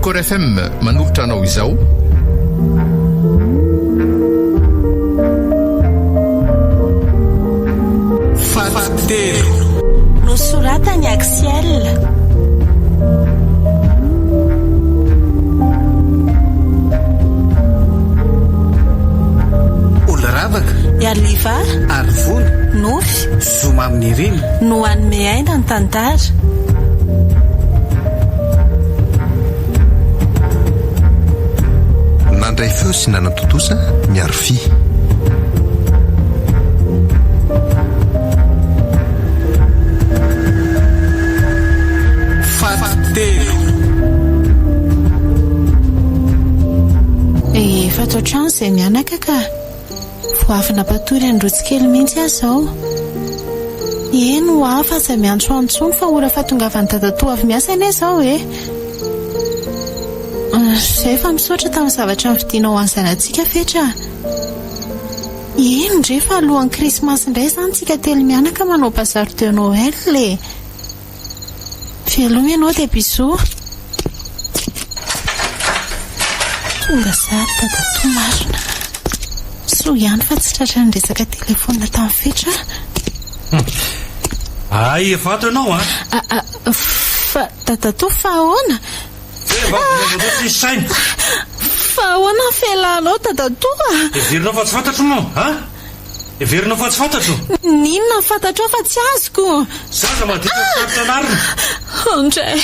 Kor FM manolotra anao izao. Fahatelo nosoratany Axiel. Olaravaka Yaliva Arivony Nofy Zoma amin'ny riny no anome aina ny tantara. Nandray feo sy nanatotosa miaro fi. Fahatelo Efa trano izay mianaka ka voavina patory androtsikely mihitsy aho zao. Eno hafa aza miantsoantsony fa ora fahatongavany dadatoa avy miasa ane zao Zay fa misaotra tamin'ny zavatra nividinao any zanantsika fetra. Eno ndre fa alohan'ny krismasy indray zany tsika telo mianaka manao bazary de Noël le. Veloma ianao dia bisou. Tonga zary dadatoa marina. So ihany fa tsy tratra ny resaka telefona tamin'ny fetra. Ay, efa ato ianao Fa dadatoa fa ahoana? Fa ahoana felanao dadatoa? Everinao fa tsy fantatro moa, Everinao fa tsy fantatro? Ninona fantatrao fa tsy azoko? Zaza madika fitaritra Andray,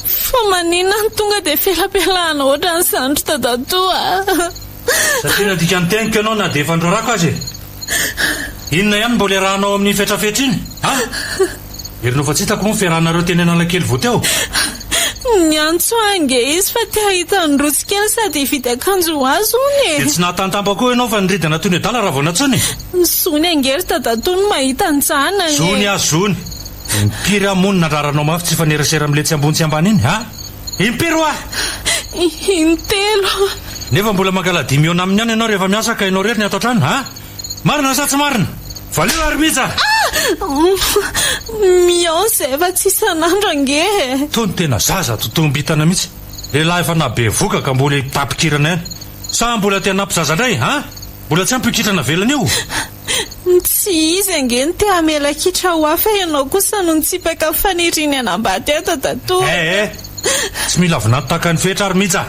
fa maninona ny tonga dia felapelana ohatra ny sandro dadatoa? Satria nadika ny teniko ianao na dia efa ndrorako azy. Inona ihany mbola rahanao amin'ny fetrafetra iny? Erinao fa tsy hitako moa fiarahanareo teny Analakely vao teo. Niantso ange izy fa te ahita ny rotsikely sady hividy akanjo ho azy hono Dia tsy nahatantamba koa ianao fa niridana toy ny adala raha vao natsony. Zony angery dadatoa no mahita ny janany. Zony zony. Impiry amony nandraranao mafy tsy fanerasera amin'ilay tsy ambony tsy ambany iny, Impiry Intelo. Nefa mbola mangala 5 miona amin'ny any ianao rehefa miasa ka ianao rery ny ato an-trano, Marina sa tsy marina? Valeo ary-mitsa. Miansa efa tsy isan'andro ange. Tony tena zaza totombitana mihitsy. Lehilahy efa nabe voka ka mbola tapikirana ihany. Sa mbola tena nampizaza indray, Mbola tsy ampikitrana velana io? Tsy izy ange ny te hamela kitra ho hafa ianao kosa no nitsipaka faniriny anambady ato dadatoa. Tsy mila vinataka ny fetra ary-mitsa.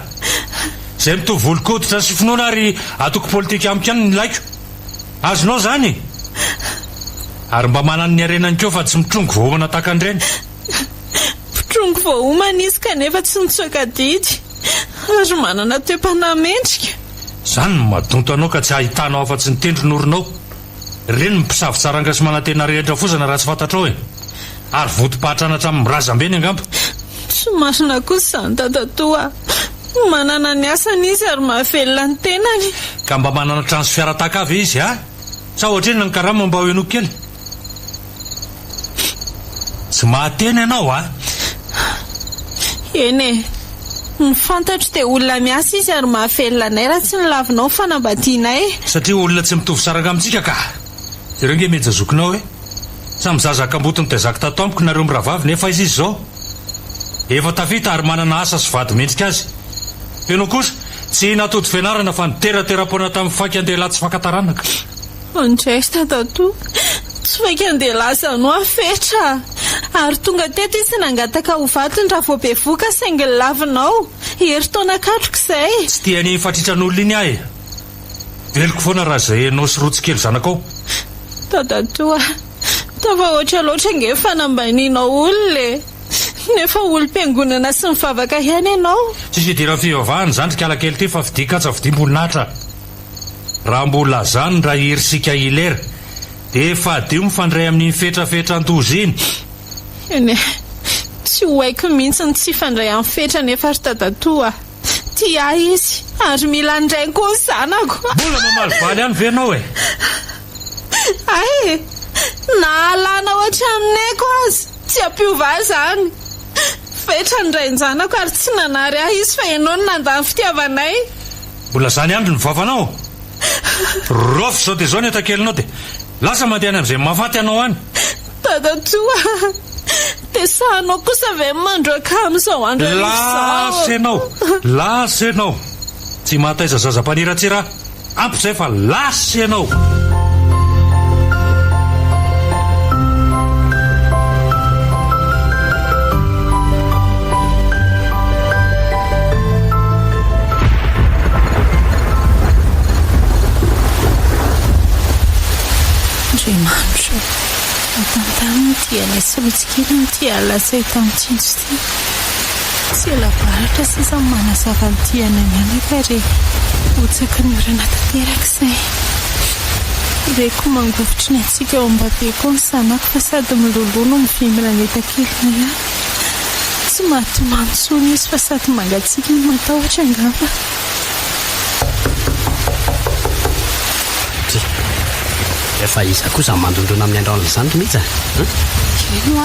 Zay mitovy volon-koditra sy finoana ary atoko politika amiko ihany ny laiko. Azonao zany. Ary mba manana ny arenany keo fa tsy mitrongo vohomana taka an'ireny. Mitrongo vohomana izy kanefa tsy nitsoaka didy. Ary manana toe-panamendrika. Zany no madonto anao ka tsy ahitanao afa-tsy ny tendry noronao. Reny mpisavy tsaranga sy manantena rehetra fosana raha tsy fantatrao Ary vodim-pahantranatra amin'ny razam-be ny angamba. Tsy marina kosa izany dadatoa. Manana ny asany izy ary mahavelona ny tenany. Ka mba manana transfert taka avy izy, Sa ohatriny ny karama mba ho eno kely. Tsy mahateny ianao, Eny ny fantatro dia olona miasa izy ary mahavelona anay raha tsy nilavinao fanambadianay. Satria olona tsy mitovy saranga amintsika ka. Ireo nge mejazokinao samy zazakambotony tezaka tato amiko nareo miravavy nefa izy zao. Efa tafita ary manana asa sy vady mendrika azy. Ianao kosa tsy natody fianarana fa niteratera-pona tamin'ny faky andehilahy tsy fakataranaka. Andray dadatoa, tsy faky andehilahy zano afetra. Ary tonga teto izy nangataka ho vatony raha vao be voka saingy lavinao. Hery taona katroko izay. Tsy tiany fatrítran'olona iny ahy. Veliko foana raha izay ianao sy rotsikely zanakao. Dadatoa, tava ohatra loatra nge fanambanianao olona nefa olom-piangonana sy mivavaka ihany ianao. Tsisy hidiran'ny fivavahany zany trikala-kely ty fa fidikatsa vidim-boninahitra. Raha mbola zany raha irisika hilera dia efa adio mifandray amin'ny fetrafetra antozy iny. Eny, tsy ho haiko mihitsy ny tsy fandray amin'ny fetra nefa ry dadatoa. Tia izy ary mila ndray koa zanako. Mbola mamaly valy ihany venao Ay, naalana ohatra aminay ko azy. Tsy ampiova zany. Fetra ndray ny zanako ary tsy nanary ahy izy fa ianao no nandany fitiavanay. Mbola zany andro ny vavanao. Rofy zao dia zao ny etakelinao dia lasa mandeha any amin'izay mahafaty anao any. Dadatoa, dia sahanao kosa ve mandroaka amin'izao andro Lasa ianao, lasa ianao. Tsy mahataiza zazam-paniratsira ampy izay fa lasa ianao. Andriamanitra, atantaniny dia nisy mitsikina ny tia alasay tamin'ity ity. Tsy elabaratra sisa manazava ny tiana mianaka re hotsaka ny orana tanterak'izay. Ireko mangovitry ny atsika ao am-babeko ny zanako fa sady miloloha no mivimina ny etan-kelina ihany. Tsy mahatomantsoana izy fa sady mangatsiaka ny matahotra angamba. Efa iza kosa mandondrona amin'ny androan'izany mihitsy Ino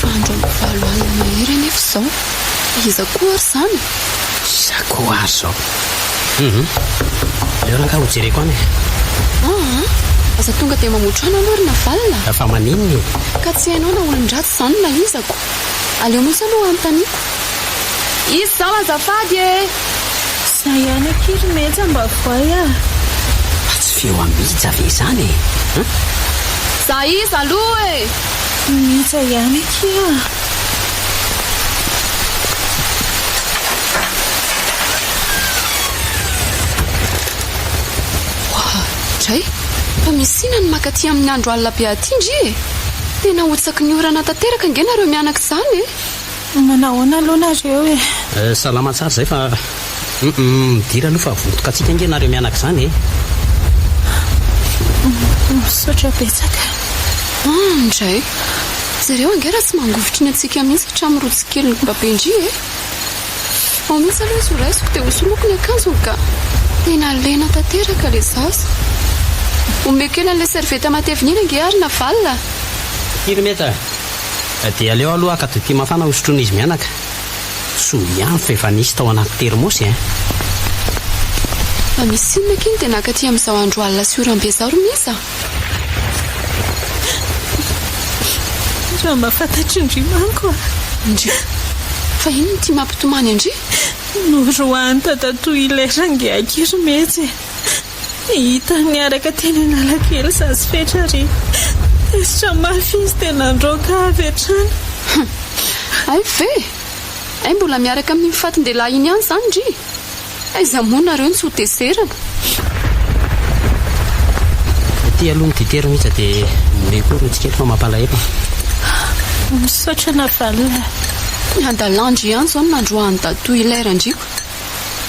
fa andro amin'ny valo alina mahery nefa izao. Iza koa ary izany? Zako ary zao. Leo rangaha ho jereko any. Aza tonga dia mamotrana aloha ry navalina. Fa maninona e? Ka tsy hainao na olon-dratsy izany na izako. Aleo mihitsy aloha anontaniako. Izy izao azafady e. Za ihany akery metsy mba voay a. Tsy feo amihitsy ave izany e. Za izy aloha e. Mihitsy ihany aky a. Dray, fa misy inona ny makaty amin'ny andro alina be aty indry e. Tena hotsaky ny orana tanteraka ange nareo mianaka izany e. Manahoana aloha nareo e. Salama tsara izay fa midira aloha fa votokatsika ange nareo mianaka izany e. Misaotra betsaka. Ndray, zareo ange raha tsy mangovitry ny atsika mihitsy hatramin'ny rotsikely ny babendry e. Ao mihitsy aloha izy ho raisiko dia hosoloko ny akanjo ka tena lena tanteraka ilay zaza. Omekely an'ilay serveta matevina ange ary navalina. Kiry meta dia aleo aloha ka dia tia mafana hosotrona izy mianaka. Soa ihany fa efa nisy tao anaty termosy e. Fa misy inona kiny dia nakaty amin'izao andro alina sy oram-be izao ro misa. Raha mahafantatry indry manko a. Indry, fa ino no tia mampitomany indry? Noroany tatatoa ilay range akery metsy. Hita niaraka teny analakely zazy fetra ry. Esitra mafy izy tena androaka avy hatrany. Ay ve? Ay mbola miaraka amin'ny mifatin-dehilahy iny ihany izany indry. Aiza moa nareo ny tsy ho deserana. Ty aloha miditero mihitsy dia meko rotsikely fa mampalahelo. Misaotra navalina. Andalandry ihany izao no nandroany datoa ilera andriko.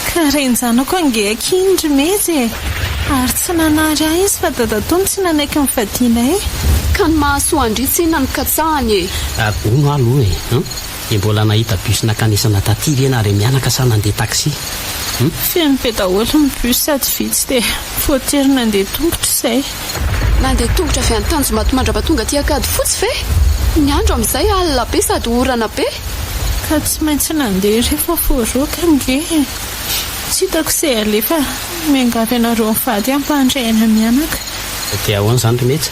Ka renjanako ange akindry metsy e. Ary tsy nanary ahy izy fa dadatoa tsy nanaiky mivadiana e. Ka ny mahasoa andritsina ny katsahany e. Ono aloha e. Dia mbola nahita bus nakanisana tatiry ianareo mianaka sa nandeha taxi. Feno be daholo ny bus sady vitsy dia voatery nandeha tongotra izay. Nandeha tongotra avy an-tanjo Matomandrabatonga aty Ankady fotsy ve? Ny andro amin'izay alina be sady orana be. Ka tsy maintsy nandeha rehefa voaroaka ange. Tsy hitako izay alefa miangavy ianareo mivady ampahandraina mianaka. Dia ahoana izany ry metsy?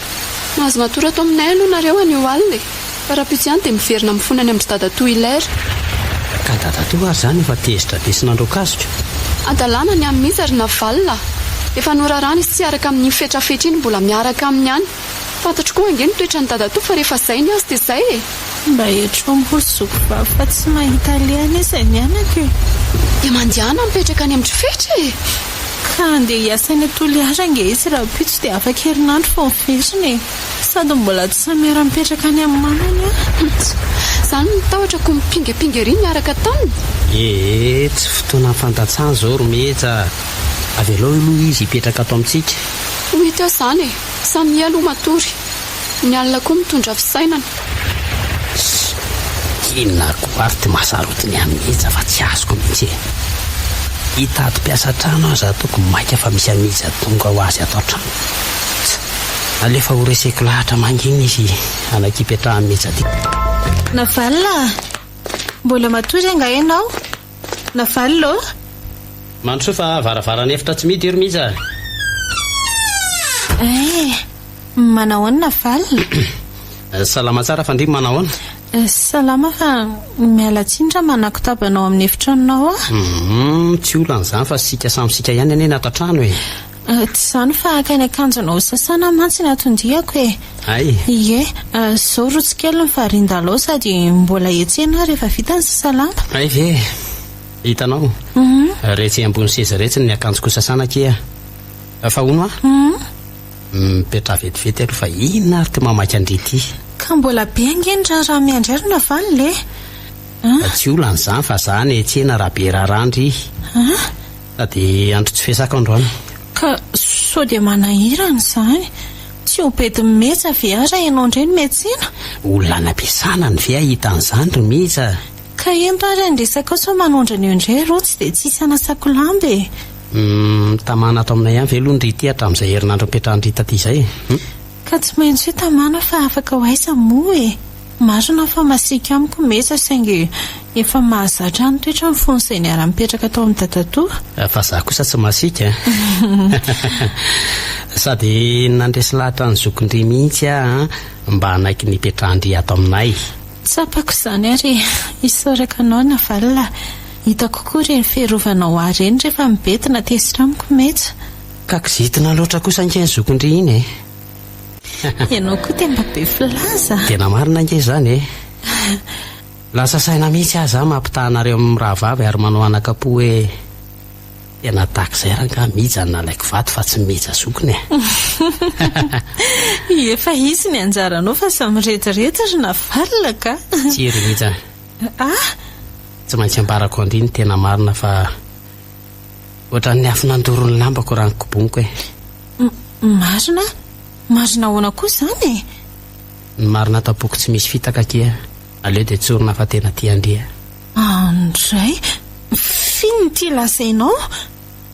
Mahazo matory ato aminay aloha nareo anio alina e. Fa raha pitsy ihany dia miverina mifonany amin'ny dadatoa ilera. Ka dadatoa ary izany efa tezitra be sy nandroakazotra. Adalana ny amin'ny izy ary navalina. Efa norarana izy tsy araka amin'ny mifetrafetra iny mbola miaraka amin'ny ihany. Fantatro koa ange ny toetra ny dadatoa fa rehefa izay ny azy dia izay e. Mba hetro mbolosoko vavy fa tsy mahita liana izay nianaka e. Dia mandihana mipetraka any amin'ny trofetra e. Ka andeha hiasainy atoliara ange izy raha pitso dia afaka herinandro fo miverina e. Sady mbola tsy samera mipetraka any amin'ny mamany a. Izany mitahotra ko mipingepinge ery miaraka taminy. Tsy fotoana fantatsahana izao ro metsa. Avy aloha aloha izy hipetraka ato amintsika. Hita izany e. Samy aloha matory. Ny alina koa mitondra fisainana. Inona koa ary ty mahasarotiny amin'iza fa tsy azoko mihitsy e. Hitady mpiasa trano aho za toko maika fa misy amiza tonga ho azy ato an-trano. Alefa ho reseko lahatra mangina izy anakipetrahan'ny mihitsy aty. Navalina, mbola matory anga ianao? Navalina o? Mandroso fa varavarana efitra tsy midy ero mihitsy. Manahoana Navalina? Salama tsara fa ndry manahoana? Salama fa mialatsindra manako-tabanao amin'ny efitranonao tsy olan'izany fa sika samysika ihany ane nato an-trano e. Tsy izany fa akainy akanjonao sasana mantsy natondriako e. Ay, Ie, zao rotsikely ny farindalao sady mbola etsena rehefa vita ny sasalamba. ay ve hitanao retsy ambony seza retsy ny akanjoko sasana kea fa ono mipetra vetivety aloha fa inona ary ty mamaky andrity. Ka mbola be angenitra raha miandrerina vany le. Tsy olan'izany fa zany etsena raha be rarandry sady andro tsy fiasako androany. Ka sao dia manahirana izany. Tsy ho bedy mimetsa ve ara ianao indray ny metsina? Olona nampiasana ny ve ahita an'izany ry mihiza. Ka ento ary andresaka sao manondrana eo indray rotsy dia tsy hisy anasako lamba e. Tamana ato aminay ihany ve aloha ny rity hatramin'izay herinandro mipetrahan'ny taty izay. Ka tsy maintsy hoe tamana fa afaka ho aiza moa e. Marina fa masika amiko metsa saingy efa mahazatra ny toetra ny fon'izay niara-mipetraka tao amin'ny tatatoa. Fa za kosa tsy masika sady nandresy lahatra ny zokindry mihitsy mba hanaiky ny petrahandry ato aminay. Tsapako izany ary isaoraka anao na valina. Hitako koa reny fiarovanao ary reny rehefa mibetina tesitra amiko metsa. Kakizitina loatra kosa anke ny zokindry iny e. Ianao koa dia mba be filaza. Tena marina anke izany e. Lasa saina mihitsy aza mampitahanareo amin'ny rahavavy ary manao anakapo hoe tena tahak'izay ranga mihiza ny nalaiko vato fa tsy mihiza zokiny Efa izy ny anjaranao fa samy rehetrarehetra ry na valina ka. Tsy ry mihiza. Tsy maintsy ambarako andriny tena marina fa ohatran'ny afo nandoro ny lambako raha nikoboniko e. Marina? Marina ahoana koa izany e? Ny marina tapoky tsy misy fitaka kia aleo dia tsorina fa tena tia andria. Andray finy ty lazainao?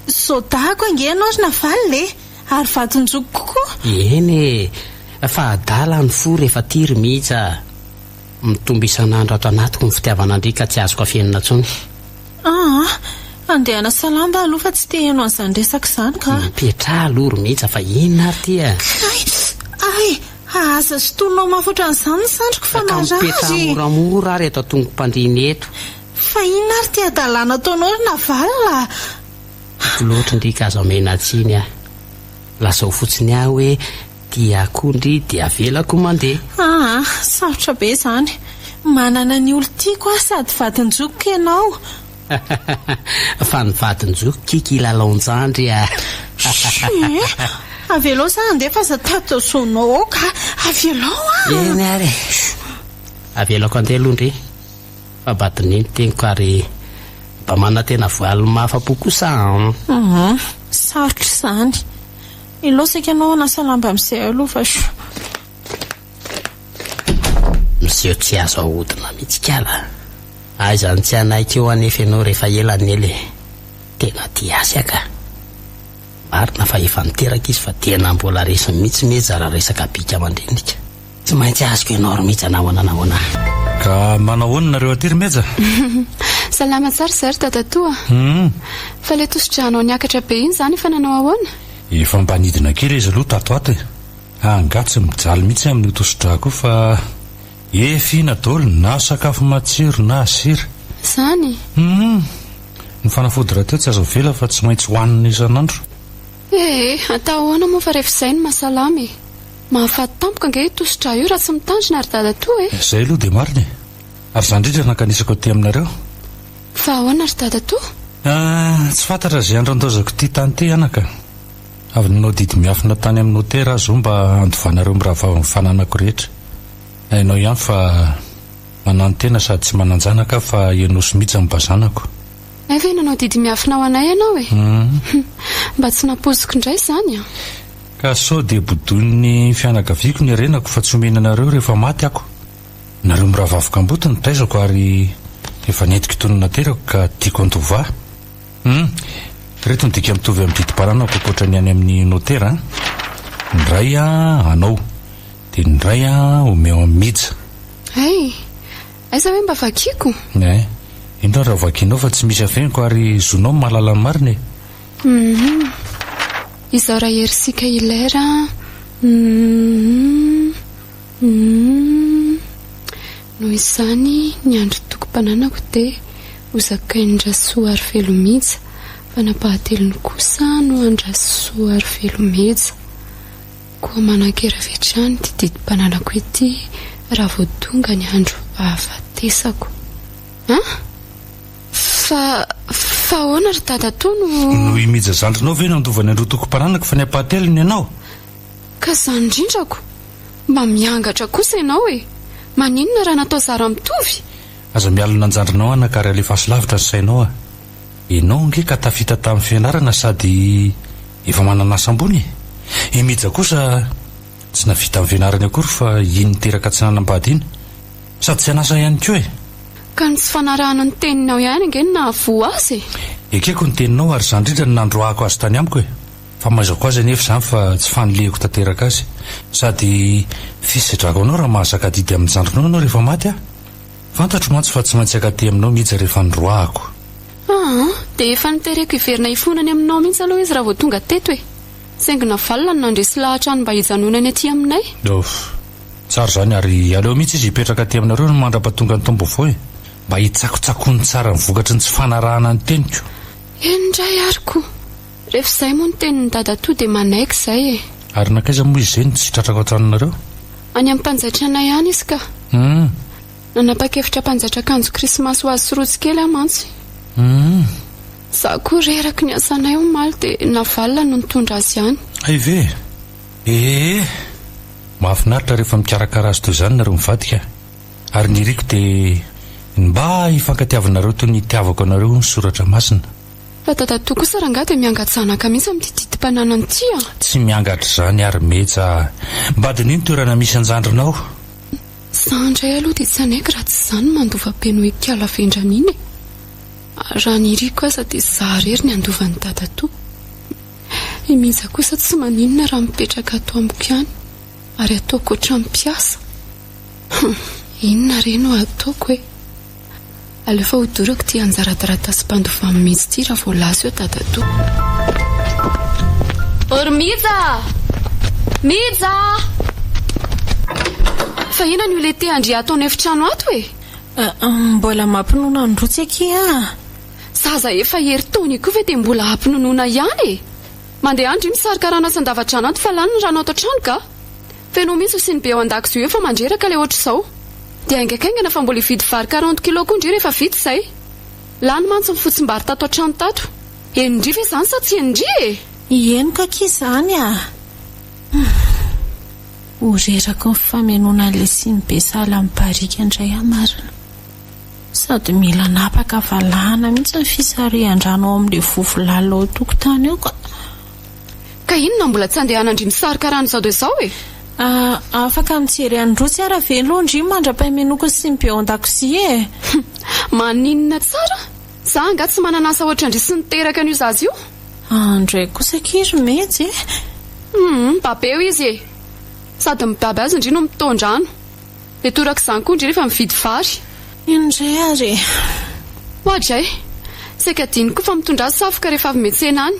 Sao dahako ange anao ry na valina e? Ary vatonjoko koa? Eny e, fa adala ny fo rehefa tiry mihiza. Mitombo isan'andro ato anatiko ny fitiavan'andry ka tsy azoko afenina intsony. Andehana salamba aloha fa tsy te haino an'izany resaka izany ka. Mipetra aloha ry mihiza fa inona ary tia. Ay, aza sotononao mafotra an'izany ny sandriko fa Ka mipetra marazy. moramora ary eto tongo-pandriana eto. Fa inona ary tia adalana ataonao ry na valina? Loatra ndrika azo amena tsiny lasa ho fotsiny aho hoe tia akondry dia avelako mandeha. Sarotra be izany. Manana ny olo tiako sady vatinjoko ianao. Fa ny vatinjoko kika ilalaon-jandry Avelao izany andeha fa tato sonao ao ka avelao Eny ary avelako andeha aloha ndre fa badininy teniko ary mba manana tena voaliny mahafa-po kosa. Sarotra izany. Ilosaka ianao nasalamba amin'izay aloha fa miseho tsy azo ahodina mihitsy kala. Aizany tsy anaiky eo anefa ianao rehefa elany ely tena tia azy ka. Marina fa efa niteraka izy fa tena mbola resiny mihitsy meza raha resaka bika aman-drenika. Tsy maintsy azoko ianao ry mihitsy nahoana. Ka manahoana nareo aty ry meza? Salama tsara zary tatatoa. Fa le tosidranao niakatra be iny zany efa nanao ahoana? Efa mbanidina kely izy aloha tato ato e. Angatsy mijaly mihitsy amin'ny tosidrako fa efina daholo na sakafo matsiro na sira. Zany? Ny fanafody raha teo tsy azo vela fa tsy maintsy hohanina isan'andro. Atao ahoana moa fa rehefa izay no mahasalama e. Mahafaty tampoka ange tositra io raha tsy mitandrina ary dadatoa e. Izay aloha dia marina e. Ary izany indrindra nakanisako aty aminareo. Fa ahoana ary dadatoa? Tsy fantatra izay andron-dozako ity tany ity anaka. Avy nanao didy miafina tany amin'ny hotera azo mba andovanareo mirahavavy amin'ny fananako rehetra. Hainao ihany fa manano tena sady tsy mananjanaka fa ianoso mihitsy amin'ny bazanako. Ve nanao didy miafina ho anay ianao e? Mba tsy napoziko indray izany Ka sao dia bodon'ny fianakaviako ny arenako fa tsy omenanareo rehefa maty ako. Nareo mirahavavika amboty ny taizako ary efa nentiko tonona terako ka tiako andova. Reto ny dika mitovy amin'ny didim-paranako ankoatra ny any amin'ny notera. Ny ray anao dia ny ray omeo amin'ny mihiza. Aiza hoe mba vakiako? Indro raha vakianao fa tsy misy afeniko ary zonao mahalala ny marina e. Izao raha herisika ilera Noho izany ny andro toko-pananako dia hozakain-drasoa ary velomija, fa napahatelony kosa no andrasoa ary velomija. Koa manan-kera vetrany ty didim-pananako ety raha vao tonga ny andro ahafatesako. Fa ahoana ry dada toa no imija zandrinao ve nandovany andro toko-pananako fa ny apahatelony ianao? Ka zany indrindrako, mba miangatra kosa ianao e. Maninona raha natao zara mitovy? Aza mialina anjandrinao anakary alefa sy lavitra ny sainao Ianao nge ka tafita tamin'ny fianarana sady efa mananasam-bony. Imija kosa tsy navita amin'ny fianarana akory fa iny teraka tsy nanambadiana. Sady tsy anasa ihany koa Ka ny tsy fanarahana ny teninao ihany nge na vo azy ekeko ny teninao ary zany indrindra ny nandroahako azy tany amiko Fa mazako azy anefa zany fa tsy fanilehiko tanteraka azy. Sady fisedrako anao raha mahazaka didy amin'ny jandronao anao rehefa maty Fantatro mantsy fa tsy maintsy akaty aminao mihitsy rehefa nandroahako. Dia efa nitereko hiverina hifonany aminao mihitsy aloha izy raha vao tonga teto saingina valona no nandresy lahatra any mba hijanonany aty aminay. Tsara zany ary aleo mihitsy izy hipetraka aty aminareo no mandra-pahatonga ny tombo vao mba hitsakotsakony tsara ny vokatry ny tsy fanarahana ny teniko. Indray ariko. Rehefa izay moa ny tenin'ny dada to dia manaiky izay Ary nakaiza moa izy izay ny tsy tratrako an-tranonareo? Any amin'ny mpanjaitra anay ihany izy ka. Nanapa-kevitra mpanjaitra akanjo krismasy ho azy sorotsy kely mantsy. Za koa reraky ny asanay omaly dia navalona no nitondra azy ihany. Ay ve? Mahafinaritra rehefa mikarakara azy toy izany nareo mivadika. Ary ny riko dia mba hifankatiavanareo toy ny itiavako anareo ny soratra masina. Fa dada to kosa raha dia miangatsanaka mihitsy amin'ny didim-pananany ty Tsy miangatra izany ary metsa mbadiny ny toerana misy anjandrinao. Zandray aloha dia tsy anaiky raha tsy izany mandova peno ekala vendraniny raha ny riko aza dia zaharery ny andovan'ny dada to. Imija kosa tsy maninona raha mipetraka ato amiko ihany ary ataoko ohatran'ny mpiasa. Inona reno ataoko Alefa hodorako ty anjara-taratasy mpandova mihitsy ty raha voalazy eo dada to. Ory Mija! Fa ina ny olete andria ataony efitrano ato Mbola mampinoana ny rotsy aky Zaza efa heritony koa ve dia mbola ampinonoana ihany Mandeha andry misarikarana san-davatrano ato fa lany ny rano ato an-trano ka. Feno mihitsy sy ny be ao an-dakozio efa mandreraka ilay ohatr' izao. Dia haingaikaingana fa mbola hividy vary 40 kilo koa ndry rehefa vita izay. Lany mantsy ny fotsimbary tato an-trano tato. Endry ve izany sa tsy endry Enoka ky izany Horerako ny famenona an'ilay siny be sala amin'ny barika indray marina. Sady mila napaka valahana mihitsy ny fisarihan-drano ao amin'ilay vovolala ao tokotany eo Ka inona mbola tsy andeha hanandry misarikarano izao dia izao afaka mijery an'ny rotsy ara velo ndry mandra-pahimenoko sy ny be ao an-dakozia Maninona tsara? Za anga tsy mananasa ohatrandry sy niteraka an'io zazy io? Andray kosa kiry metsy Babeo izy Sady mibaby azy ndry no mitondrano. Dia toraka izany koa ndry rehefa mividy vary. Indray ary Hoadray, saika diny koa fa mitondra savoka rehefa avy miantsena any.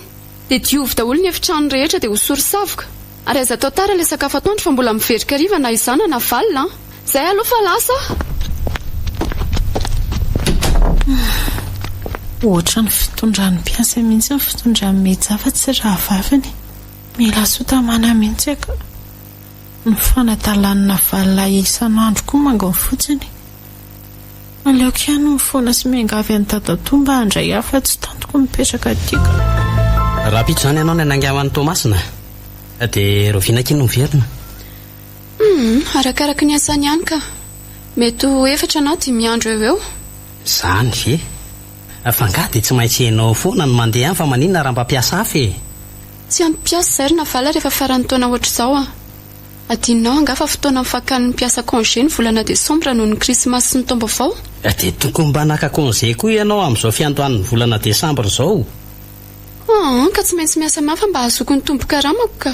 Dia diovy daholo ny efitrano rehetra dia hosory savoka. Ary aza atao tara ilay sakafo atoandro fa mbola miverika riva na izana na valona. Zay aloha fa lasa. Ohatra ny fitondran'ny mpiasa mihitsy ny fitondran'ny mety fa tsy raha vaviny. Mila sota mana mihitsy aka. Ny fanadalanana valona isan'andro koa mangao fotsiny. Aleoko ihany mifoana sy miangavy any dada-to mba handray hafa tsy tantoko mipetraka tiaka. Raha pito izany ianao ny anangavan'ny Tomasina dia roviana kiny no miverina. Arakaraka ny asany ihany ka. Mety ho 4 na 5 andro eo. Zany ve? Fa nga dia tsy maintsy hainao foana no mandeha any fa maninona raha mpampiasa hafa Tsy ampiasa zay na vala rehefa faran'ny taona ohatr' izao Adinao anga fa fotoana mifakan'ny mpiasa congé ny volana desambra noho ny krismasy sy ny taomba vao. Dia tokony mba naka congé koa ianao amin'izao fiantoan'ny volana desambra izao. Ka tsy maintsy miasa mafy mba ahazoko ny tombo karamako ka.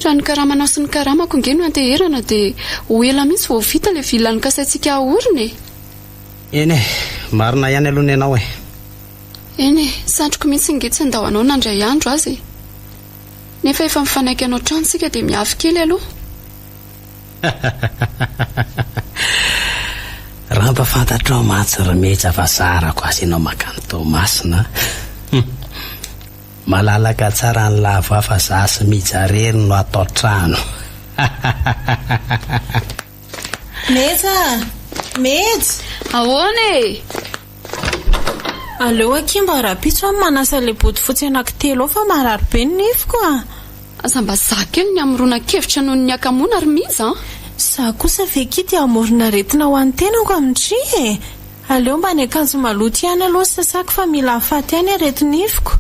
Raha ny karamanao sy ny karamako nge no anteherana dia ho ela mihitsy vao vita ilay vilany kasaitsika ahoriny. Eny marina ihany aloha ny ianao Eny satroko mihitsy nge tsy andao anao nandray andro azy. Nefa efa mifanaiky anao trano sika dia miavy kely aloha. mampafantatra ao matsy mihitsy fa sarako azy ianao makany Tomasina. Malalaka tsara ny lava fa zasy mijarery no atao trano. Metsy ahoana e? aleo akimba rapitso amin'ny manasa le boty fotsy anankitelo ao fa marary be ny nifiko a. Aza mba zakely ny amorona-kevitra noho ny akamoana ary miza. Za kosa vekity amorona retina ho an'ny tenako amin'tri e. Aleo mba ny akanjo maloto ihany aloha sasako fa mila afaty ihany arety nifiko.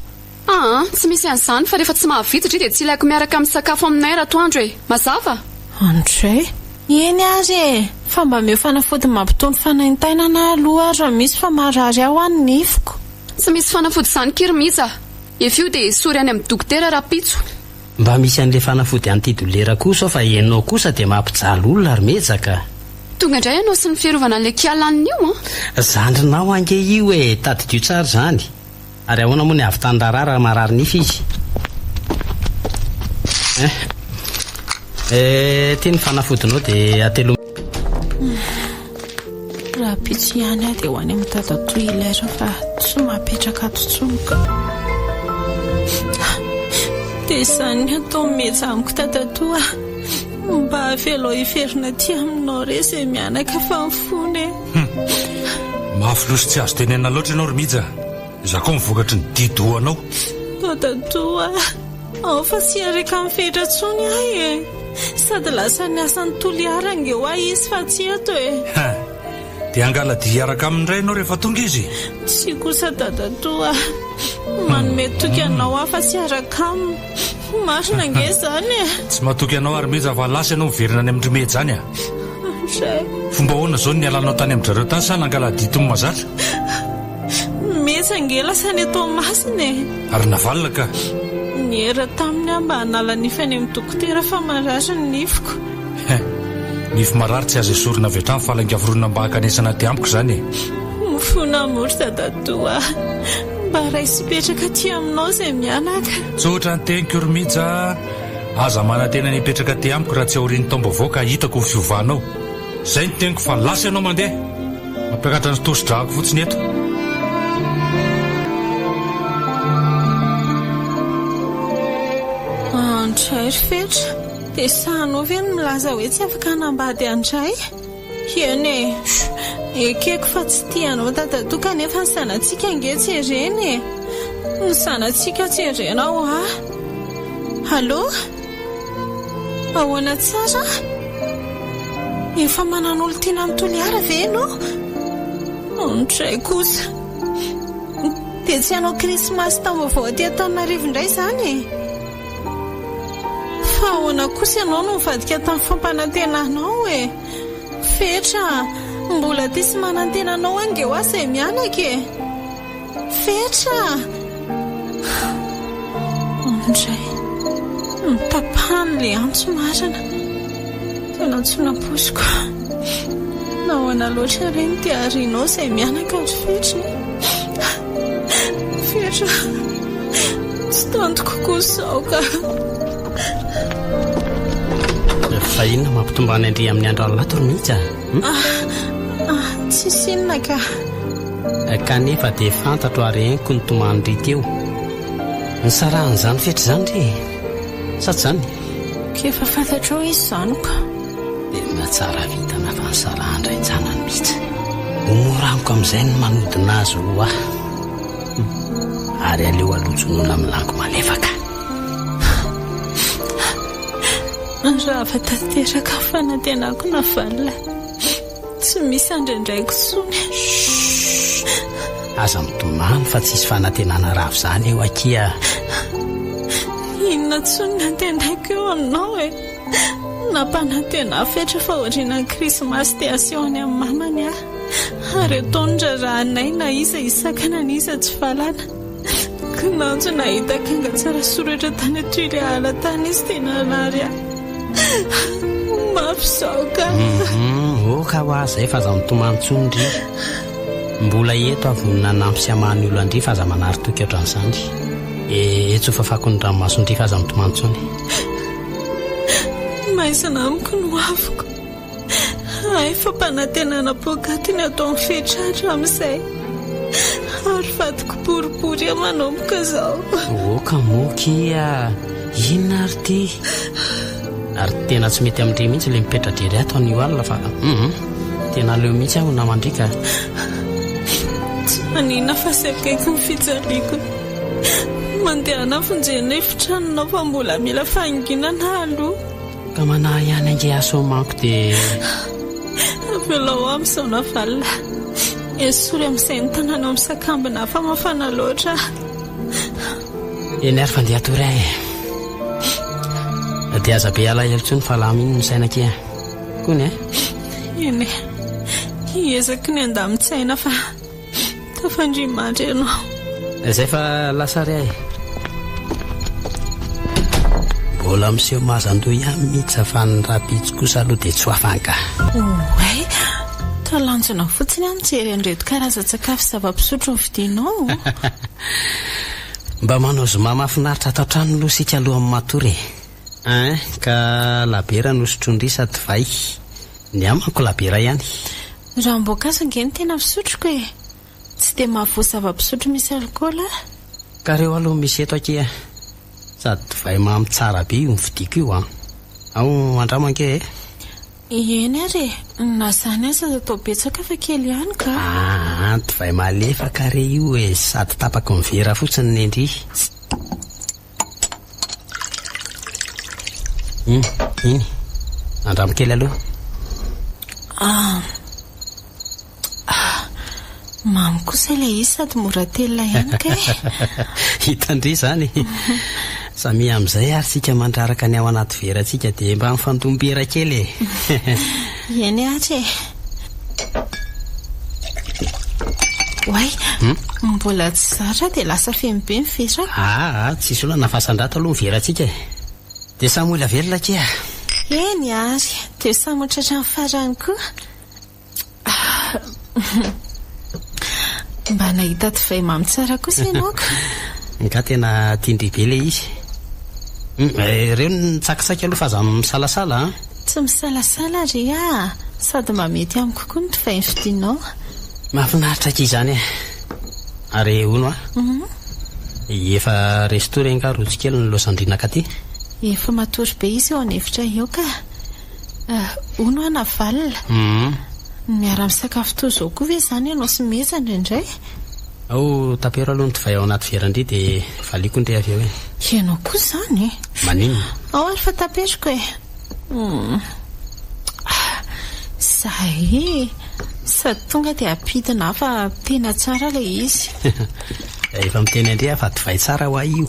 Tsy misy an'izany fa rehefa tsy mahavitatra dia tsy ilaiko miaraka amin'ny sakafo aminay ratoandro e. Mazava? Andray eny azy e, fa mba meo fanafody mampitony fanaintainana aloha raha misy fa marary ao any nifiko. Tsy misy fanafody izany kirimiza. Efa io dia sory any amin'ny dokotera rapitso. Mba misy an'le fanafody antidolera kosa fa ianao kosa dia mampijaly olona ary metsaka. Tonga indray ianao sy ny fiarovana an'ilay kialan'io Zandrinao ange io e, tadidio tsara zany. Ary ahoana moa ny avy tany raha marary nify izy. Tiany fanafodinao dia atelo. Raha pitso ihany aho dia ho any amin'ny tadatoa ilaira fa tsy mapetraka atotsonoko. Dia izany atao metsy amiko tadatoa mba havelao iferina ty aminao re izay mianaka fa mifony. Mafy loso tsy azo tenena loatra ianao Rimiza. Za koa mivokatry ny didoanao. Tadatoa ao fa tsy araka mifetra tsony ahy e. Sady lasa ny asan'ny toliaranga eo ahy izy fa tsy eto e. Dia angala diaraka amin'indray ianao rehefa tonga izy. Tsy kosa tadatoa manome toky anao aho fa tsy araka aminy. Marina nge zany e. Tsy mahatoky anao ary Rimiza fa lasa ianao miverina any amin'ny Rimedy zany a. Fomba ahoana zao ny alanao tany amin'ny zareo tany sa nangala dito ny mazatra? Metsy ange lasa ny atao masina e. Ary navalina ka? Niera taminy aho mba hanala nify any amin'ny dokotera fa marary ny nifiko. Nify marary tsy azo esorina avy hatrany fa laingavorona mba hakanesana ty amiko zany e. Mifona mory tadatoa mba ray sipetraka ty aminao izay mianaka. Tsotra ny teniko Rimiza. Aza manantena ny hipetraka ty amiko raha tsy aorian'ny taom-baovao ka hitako ny fiovanao. Zay ny teniko fa lasa ianao mandeha. Mampiakatra ny tosi-drahako fotsiny eto. Andray fetra dia sahanao ve no milaza hoe tsy afaka hanambady andray? Eny ekeko fa tsy tianao tadatoa kanefa ny zanatsika nge tsy hereny e. Ny zanatsika tsy herena ao a. Allo? Ahoana tsara? Efa manan'olo tiana ny toliara ve ianao? Andray kosa dia tsy hanao krismasy taom-baovao aty Antananarivo indray zany e. Fa ahoana kosa ianao no mivadika tamin'ny fampanantenanao e. Fetra mbola ty sy manantenanao ange ho azy mianaka e. Fetra Andray mitapahany le antso marina. Tena tsona-posiko. Nahoana loatra reny dia arinao izay mianaka ry fetra. Fetra tsy tantoko kosa ao ka. Fa inona mampitombany andry amin'ny andro alina Rimiza? Tsisy inona ka. Kanefa dia fantatro ary henoko ny tomany teo. Ny saran'izany fetra zany re sa tsy zany? Kefa fantatro izy zany ka. Dia mahatsara vitana fa ny sarandray janany mihitsy. Homoramiko amin'izay ny manodina azy ho ahy. Ary aleo alojonona milango malefaka. Raha fa tanteraka fanantenako na valina tsy misy andraindray kosony. Aza mitomany fa tsisy fanantenana ravo zany eo akia. Inona tsony nantenaiko eo aminao e. Nampanantena fetra fa oriana ny krismasy dia aseho any amin'ny mamany aho. Ary ataony rahanay na iza isakana na iza tsy valana. Kinanjo nahitaka anga tsara soratra tany atoy ilay ala tany izy tena nary aho. Mafy sao ka. Oka ho azy zay fa aza mitomany tsony ry. Mbola eto avonina nampy sy amahany olo andry fa aza manary toky ohatran'izany. Etsofa fako ny ranomasondry fa aza mitomany tsony. Maizana amiko no avoko. Ay, fa mpanantenana bogatiny atao amin'ny fetratra amin'izay. Ary vadiko boribory manomboka izao. Oka mokia, inona ary ty? Ary tena tsy mety amin'ireny mihitsy ilay mipetra-drery ato an'io alina fa tena leo mihitsy aho namandrika. Tsy maninona fa sy akaiky ny fijaliako. Mandeha nafonjena efitranona fa mbola mila fanginana aloha. Ka manahy ihany ange aso manko dia avelao amin'izao navalina. Esory amin'izay ny tanàna amin'ny sakambina fa mafana loatra. Eny ary fandeha toray. Dia aza be alahelo intsony fa laminy ny saina kia. Kony Eny, hiezaka ny andamin-tsaina fa tafandrimandry ianao. Izay fa lasa ray. Mbola miseho mazandoha ihany mihitsy fa ny rapitsy kosa aloha dia tsy ho afanka. Oay, talanjona fotsiny any mijery an'ireto karazan-tsakafo zava-pisotro ny vidinao. Mba manao zoma mahafinaritra atao trano aloha sika alohan'ny matory. Ka labera no sotrondrisa divay. Ny amako labera ihany. Raha mboankazo angeny tena fisotroko e. Tsy dia mahavoa zava-pisotro misy alikaola. Ka reo aloha misy eto akia. Sady divay mamy tsara be io mividiko io Ao andramanke Eny ary na zany aza atao betsaka fa kely ihany ka. Divay malefa kare io sady tapaka ny vera fotsiny ny endry. Iny andramokely aloha. Mamy kosa ilay izy sady mora telina ihany ka. Hitandry zany. Samy amin'izay ary sika mandraraka ny ao anaty verantsika dia mba mifantombera kely Eny ary Oay, mbola tsy zatra dia lasa femy be ny vera. Tsisy olona nafasan-drato aloha ny verantsika. Dia samoila velona kia. Eny ary, dia samotratra ny farany koa. Mba nahita divay mamy tsara kosa ianao ka. Ka tena tindry be ilay izy. Ireo ny tsakitsaky aloha fa aza misalasala. Tsy misalasala ry sady mba mety amiko koa ny divay ny vidinao. Mahafinaritra key izany Ary hono efa restaurant ka rotsikely ny losandrinaka ty. Efa matory be izy eo anefitra eo ka. Hono navalina. Miara-misakafo toy izao koa ve izany ianao sy meza indraindray? Ao tapero aloha ny divay ao anaty verandry dia valiko ndray avy eo Ianao koa izany Maninona? Ao ary fa taperiko Zahay sady tonga dia ampidina fa tena tsara ilay izy. Efa miteny indray fa divay tsara ho io.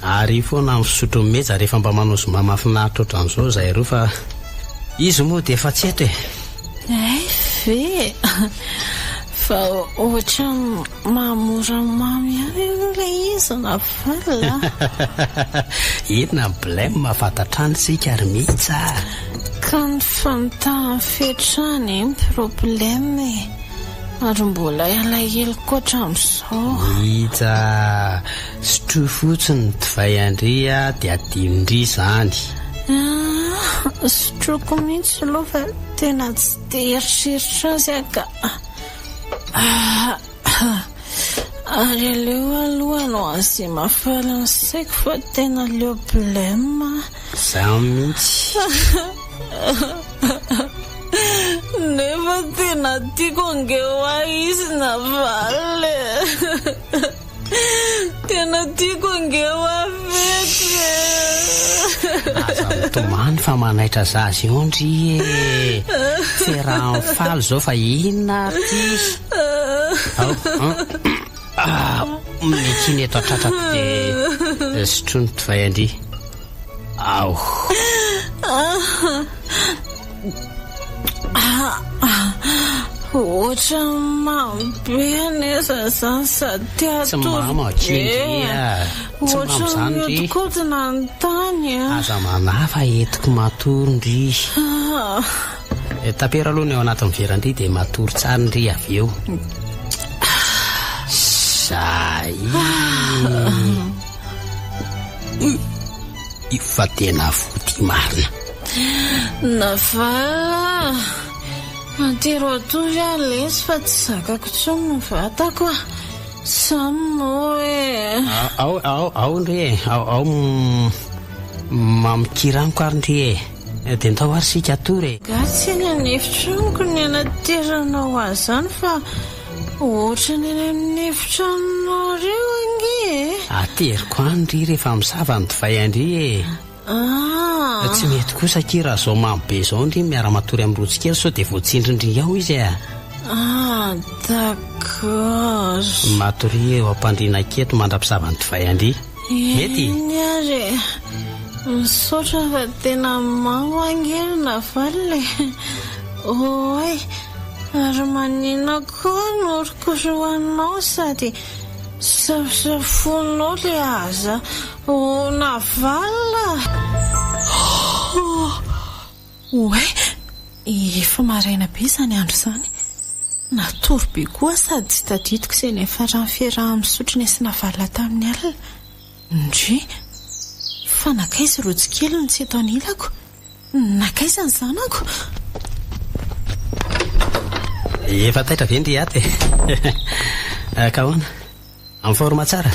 Ary foana misotro meza rehefa mba manao zoma mahafinaritra ohatran'izao zahay roa fa izy moa dia efa tsy eto ve fa ohatra mamora mamy ihany ilay izy navalina. Inona blème mahafatatrany sika ary mihitsy Ka ny fanontany fetrany problème ary mbola alahelo koatra amin'izao. Mihitsy sotro fotsiny divay andria dia adimindry izany. Sotroko mihitsy aloha fa tena tsy dia eritreritra azy ka. Ary aleo aloha no azy mafalana saiko fa tena leo problème. Zaho mihitsy. Nefa tena tiako angeoa izy navaly. Tena tiako angeoa fety. Aza mitomany fa manaitra zazy ondry Feraha faly zao fa inona ty mekiny eto atratrako dia sotrony divay andry Ohatra mamy be neza zany sady tsy mamakiindry ohatra miodikotina ny tany aza manafa etiko matorindry tapero aloha ny ao anatin'ny verandry dia matory tsara ndry avy eo zay fa tena fody marina navala Antero atory lesy fa tsy zakako tsony ny vatako a. Samo hoe ao ndre ao mamikiranoko ary ndre dia nitao ary sika atory gatsy eny amin'ny efitranoko ny anateranao azy zany fa ohatra ny eny amin'ny efitranonao reo ange. ateriko andry rehefa misava ny divay andry tsy mety kosa kira zao mamy be zao ndry miara-matory amin'ny rotsikely sao dia voatsindrindry ao izy d'accord. matory eo ampandriana keto mandra-pisava ny divay andry mety eny ary misaotra fa tena mamo angelina valy oay ary manina koa norokoroanao sady safosafonao le aza ona vala. Oay efa maraina be izany andro izany, natory be koa sady tsy tadidiko izay nefa raha fiaraha misotro ny asina valina tamin'ny alina. Ndry fa nakaiza rotsikely ny tsy eto anilako, nakaiza ny zanako. efa taitra ve ndry aty kahoana amin'ny forma tsara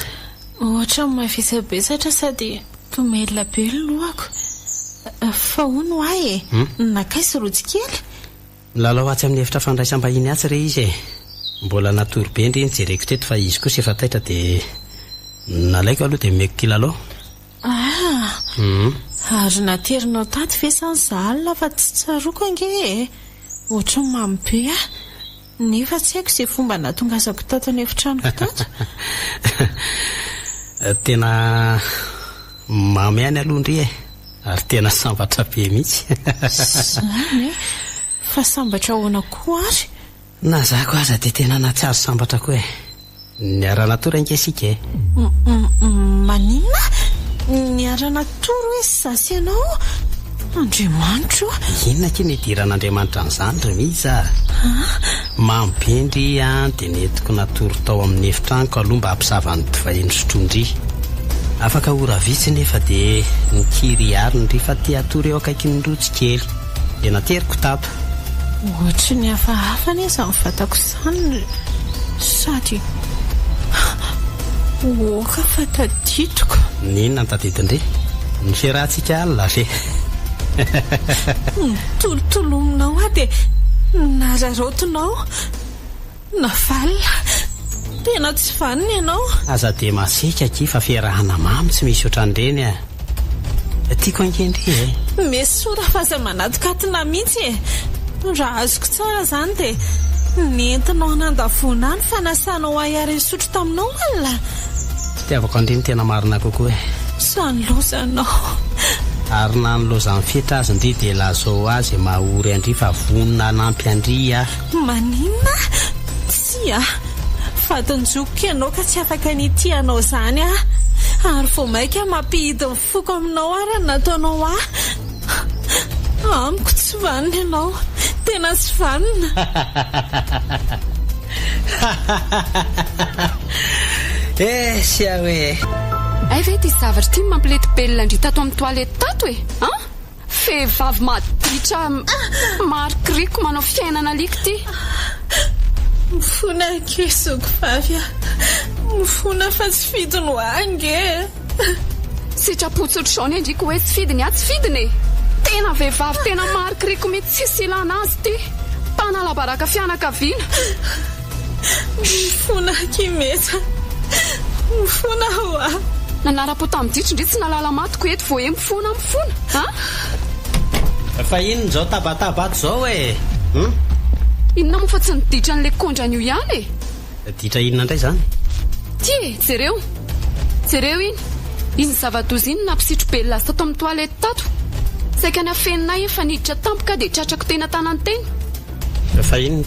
ohatra mavisa-besatra sady tomelina be ny lohako. Fa hono ahy nakaiza rotsikely. lalao atsy amin'ny efitra fandraisam-bahiny atsy re izy mbola natory be ndry nijereko teto fa izy kosa efa taitra dia nalaiko aloha dia meko kilalao. Ary naterinao tady ve sany zalina fa tsy tsaroko ange ohatra mamy be nefa tsy haiko izay fomba natongazako tato ny efitranoko tato. tena mamy ihany aloha ndry ary tena sambatra be mihitsy. Zany fa sambatra ahoana koa ary. na zako aza dia tena natsiaro sambatra koa niara-natory ankesika manina niara-natory hoe zasy ianao Andriamanitro. inona ke nidiran'Andriamanitra an'izany ry miza mamy be ndry dia netiko natory tao amin'ny efitraniko aloha mba hampisavany divay ny sotrondry afaka ora vitsy nefa dia nikiry ary ndry fa tia atory eo akaiky ny rotsikely dia nateriko tato. Ohatra ny hafahafana izy amin'ny vatako izany sady oka fa tadidiko. Ninona ny tadidindry ny fiarahantsika alina ve tolotolominao aho dia nararotinao navalina tena tsy vanina ianao. aza dia masika ki fa fiarahana mamy tsy misy ohatran'ireny tiako ankendry mesora fa aza manatikatina mihitsy raha azoko tsara izany dia nentinao nandavona any fanasanao ahary nisotro taminao alina. tiavako andriny tena marina kokoa sany lozanao ary na nylozan'ny fietra azy ndry dia lazao azy mahory andry fa vonina nampy andry maninona tsy fadinjoko ianao ka tsy afaka nitianao zany ary vo maika mampihidy ny foko aminao ary nataonao amiko tsy vanina ianao tena tsy vanina. sia hoe ay ve ty zavatra ty mampiletibelona ndry tato amin'ny toalety tato vehivavy maditra marikiriko manao fiainana liko ty. mifona kesoko vavy mifona fa tsy fidiny ange sitrapotsotro zao ny andriko hoe tsy fidiny tsy fidiny tena vehivavy tena marikiriko mety tsisy ilana azy ty mpanalabaraka fianakaviana. mifona kimesa mifona hoa nanara-po tamiditro ndry tsy nalala matiko eto vo e mifona fa inony zao tabatabato zao inona mo fa tsy niditra n'le kondrany io ihany ditra inona indray zany ty jereo iny zava-dozy iny nampisitro belona tato amin'ny toalety tato saika ny afeninay efa niditra tampoka dia tratrako tena tanany teny. fa inony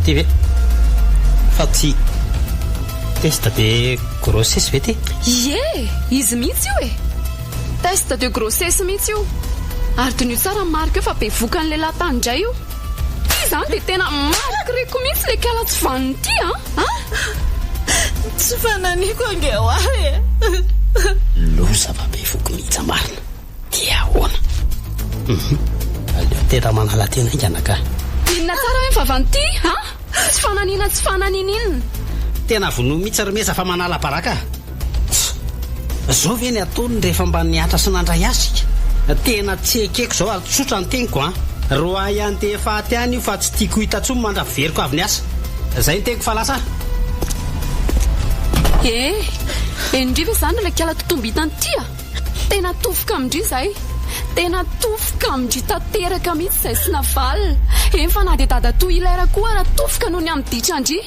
ty ve fa tsy test de grossesse ve ty izy mihitsy io test de grossesse mihitsy io ary dinio tsara marika eo fa be voka ny lehilahy tany indray io ty zany dia tena marikiriko mihitsy le kala tsy vaniny ty tsy fananiko ange ahy loza fa be voky mihitsy marina dia ahoana aleo tena manala tena inganaka. Inona tsara hoe mivavanty ha? Tsy fananininina. Tena vono mihitsy ary mesa fa manala baraka. Zao ve ny ataony rehefa mba niatra sy nandray azy? Tena tsy ekeko zao ary tsotra ny teniko a. Roa ihany dia efa aty io fa tsy tiako hitantsony mandraveriko avy ny asa. Zay ny teniko fa lasa. Indriva izany ilay kiala totombo hitany tia. Tena tofoka amindry izay. Tena tofoka amindry tanteraka mihitsy izay sy navalina. Efa na dia dadatoa ilera koa raha tofoka noho ny amin'ny ditra andry.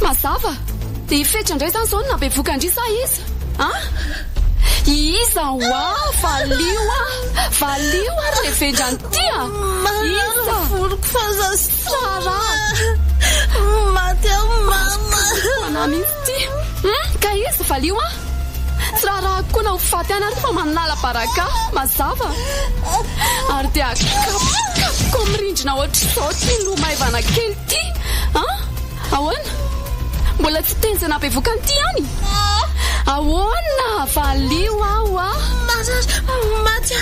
Mazava, dia ifetra indray izany izao no nabevoka andry sa iza? Iza hoa, valio ary revendra ny tia. Iza Voroko fa tsara. Maty aho mama. Mana mihitsy tia. Ka iza valio a? Tsy raha koa na ho faty ana ary fa manala baraka. Mazava. Ary dia akapokapoko mirindrina ohatr'izao tia no maivana kely tia. Ahoana? Mbola tsy tenzana bevoka ny tia any? Ahoana valio aho a? Maty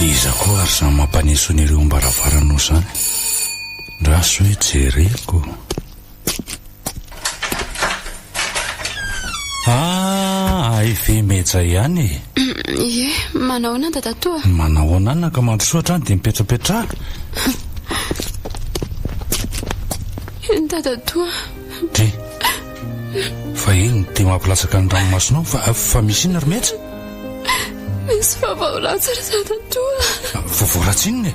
Iza koa ary samy mampaneso n'ireo mbaravarana zany. Raso hoe jereko. Efe meja ihany. Ie, manahoana dadatoa? Manahoana any ka mandrosoatra any dia mipetrapetra. Dadatoa. Ty. Fa iny dia mampilatsaka ny ranomasinao fa misy iny ary metra. Misy vaovao ratsy ry dadatoa. Vaovao ratsy inony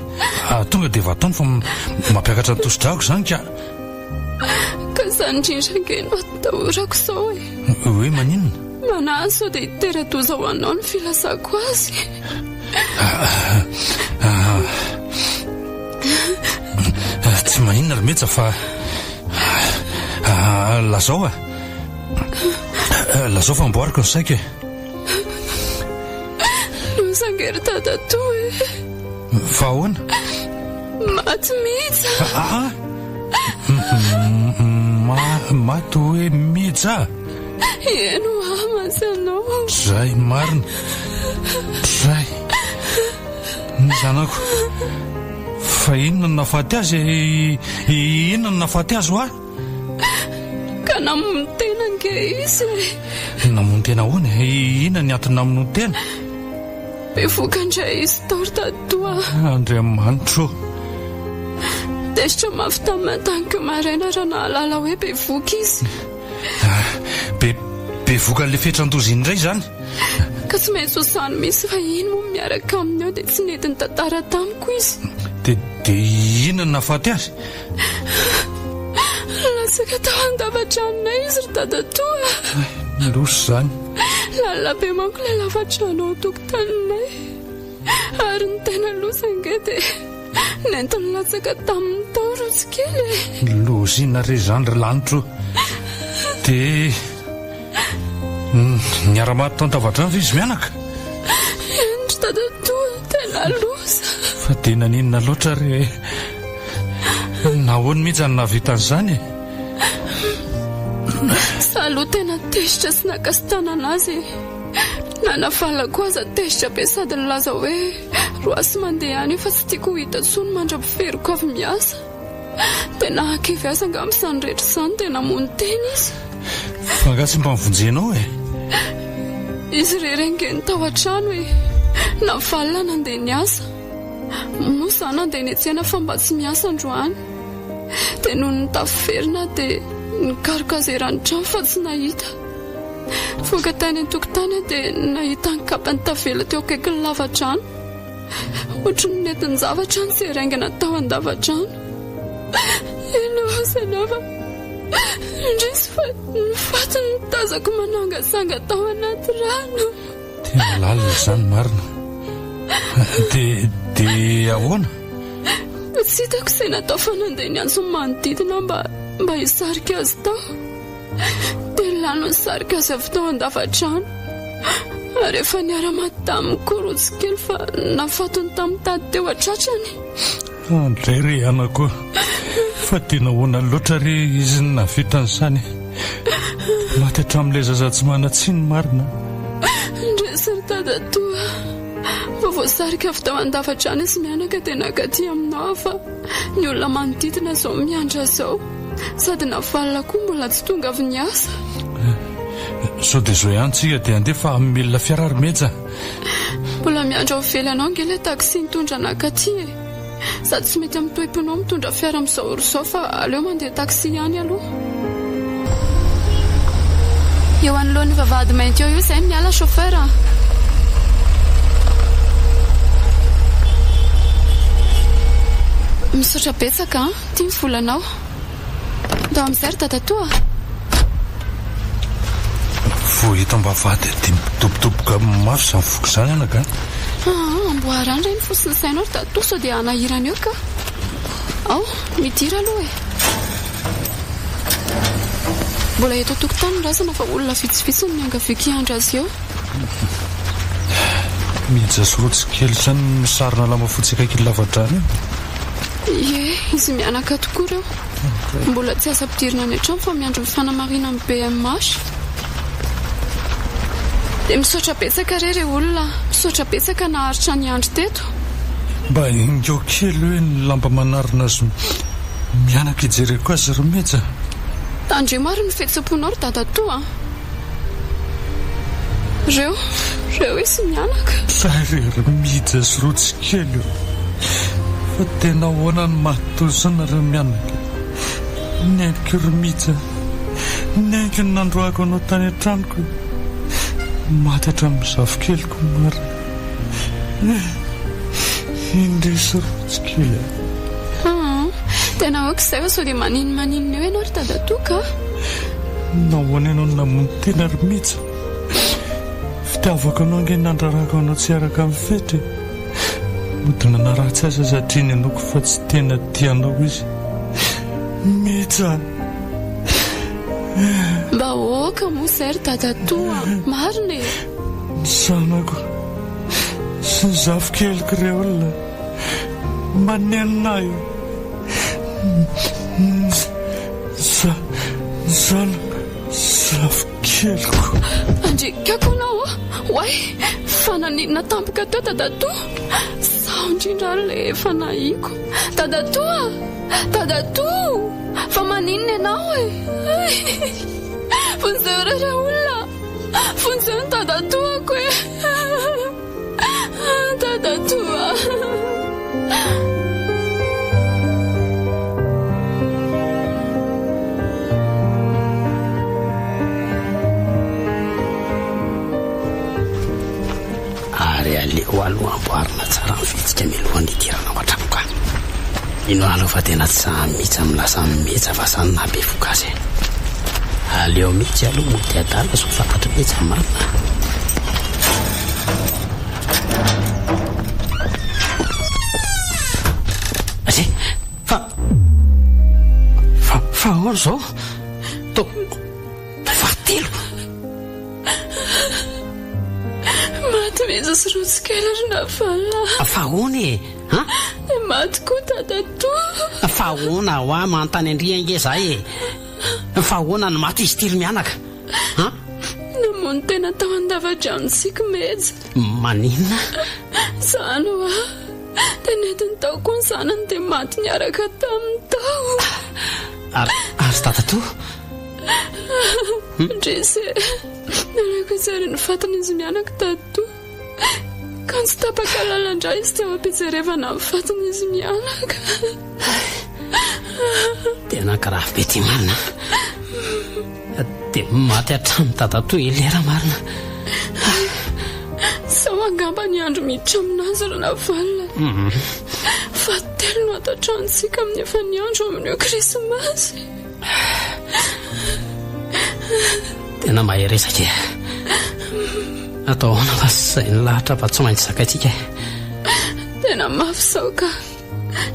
tonga dia vatony fa mampiakatra ny tosi-drako zany ka. Ka izany indrindra ange no atahorako izao e. Hoe maninona? Manaso dia hitera-doza ho anao ny filasako azy. Tsy maninona ary metsa fa lazao lazao fa mboariko ny saika. Nosangery dadatoa e. Fa ahoana? Maty mihitsy. Maty hoe mihijà? Eno amasy anao. Zay marina. Zay ny zanako. Fa inona no nahafaty azy? Inona no nahafaty azy ho ahy? Ka namono tena nge izy. Namono tena ahoana? Inona ny antony namono tena? Bevoka indray izy tao ry dadatoa. Andriamanitro. Desitra mafy tamin'ny tanky maraina raha nahalala hoe bevoka izy. Bevoka n'ilay fetran-doza indray zany? Ka tsy maintsy ho sany misy fa iny moa miaraka aminy eo dia tsy nentiny tantara tamiko izy. Dia inona no nahafaty azy? Latsaka tao an-davatranonay izy ry dadatoa. Losy zany. Lalina be manko ilay lavatrano ao tokotaninay. Ary ny tena losa ange dia nentiny latsaka tamin'ny tao rotsy kely. Losy inona re zany ry lanitro? Dia niara-maty tao an-tavatrano izy mianaka? Endry dadatoa, tena losa. Fa dia naninona loatra re? Nahoany mihitsy any nahavitan'izany? Saloha tena tezitra sy nakasitana anazy. Nanavala koa aza tezitra be sady nilaza hoe roa sy mandeha any fa tsy tiako hita tsony mandra-piferiko avy miasa. Dia nahakivy asa nga amin'izany rehetra izany dia namono tena izy. Fa nga tsy mba mivonjenao e? Izy rerengeny tao an-trano e. Navalina nandeha niasa. Moa izany nandeha niantsena fa mba tsy miasa androany. Dia noho ny tafiverina dia nikaroka izay ranotrano fa tsy nahita. Voaka tany an-tokotany dia nahita ny kapany tavela teo akaiky ny lavatrano. Ohatry ny nentin'ny zavatra ny serengana tao an-davatrano. Eno isanao fa indrisy fa ny faty ny tazako manangasanga tao anaty rano. Tena lalina izany marina. Dia ahoana? Tsy hitako izay natao fa nandeha niantso ny manodidina mba hisarika azy tao. Dia lano ny sarika azy avy tao an-davatrano. Ary efa niara-maty tamin'ny korotsy kely fa nafatony tamin'ny tady teo an-tratrany. Andray re anako. Fa tena ahoana loatra re izy ny nahavitan'izany. Maty hatramin'ilay zaza tsy mana-tsiny marina. Ndresy ry dadatoa. voasarika avy tao an-dafatra any sy mianaka tena katy aminao fa ny olona manodidina zao miandra zao sady navalina koa mbola tsy tonga avy ny asa. sao dia zao ihany tsika dia andefa amin'ny milina fiararimetsy. Mbola miandra ho velanao ngely taksi nitondra nakaty e. Sady tsy mety amin'ny toeponao mitondra fiara amin'izao oro izao fa aleo mandeha taksi ihany aloha. Eo anoloan'ny vavahady mainty eo io izay miala chauffeur. Misaotra betsaka tia ny volanao. Ndao amin'izay ry dadatoa. Vo hita mbavady dia mitobitoboka mafy izany foko izany anaka. Amboarany ireny fosiny sainao ry dadatoa sao dia anahirana eo ka. Ao, midira aloha e. Mbola eto tokotany ny razana fa olona vitsivitsy ny miangaviky andra azy eo. Mihidy sorotsy kely izany misarona lama fotsy akaiky lavadrany. Ie, izy mianaka tokoa ireo. Mbola tsy asa ampidirina any an-trano fa miandro ny fanamarina amin'ny BMH. Dia misaotra betsaka rery olona, misaotra betsaka naharitra ny andro teto. Mba ingeo kely hoe ny lamba manarina azy mianaka ijereko azy rometsa. Tandre maro ny fetsaponao ry dadatoa. Reo izy mianaka. Sarery mihidy sorotsy kely io. Fa tena hoana ny mahatozana ireo mianaka. Niainiko romitsa. Niainko ny nandroako anao tany an-tranoko. Maty hatramin'ny zafokeliko maro. Indray sorotsy kely. Tena hoako izay sao dia maninona eo ianao ry dadatoa ka. Nahoana ianao namono tena romitsa. Fitiavako anao ange nandrarako anao tsy araka amin'ny fety. Modina naratsy aza satria anoko fa tsy tena tianao izy. Mitsa. Mba hoaka moa izay ry dadatoa. Marina e. Ny zanako sy ny zafokeliko ireo olona manenina io. Zanako zafokeliko. Andrikako anao Way, fananinina tampoka teo dadatoa. Sao indrindra le efa nahiko. Dadatoa fa maninona ianao e. Fonzeo rara olona. Fonzeo ny dadatoako e. Dadatoa. Ary aleo aloha amboarina tsara mivitsika milohan'ny idirana ao an-trano ka. Ino aloha fa tena tsy sahamitsy amin'ny lasa mimetsa fa sany nabe vokazy. Aleo mihitsy aloha mody adala so fantatra mihitsy amin'ny marina. Ase, fa ahoana zao? Fatelo. Maty meza sy rotsy kely ry navala. Fa ahoana e? Maty koa dadatoa. Fa ahoana ho a manontany andria nge zay e? Fa ahoana ny maty izy tily mianaka? Namono tena tao an-davadranotsika meza. Maninona? Zany hoa dia netiny tao koa ny zanany dia maty niaraka tamin'ny tao. Ary dadatoa? Ndresy nareko tsara ny fatana izy mianaka dadatoa. Ka tsy tapaka lalandra izy teo ampijerevana amin'ny fatana izy mianaka. Tena karaha be ty marina. Dia maty hatramin'ny dadatoa elera marina. Sao angamba ny andro miditra aminazy ry navalina. Fatelo no ato an-tranontsika amin'ny efa ny andro amin'io krismasy. Tena maheresaka e. Atao ahoana fa sy izay ny lahatra fa tsy maintsy zakaitsika. Tena mafy sao ka.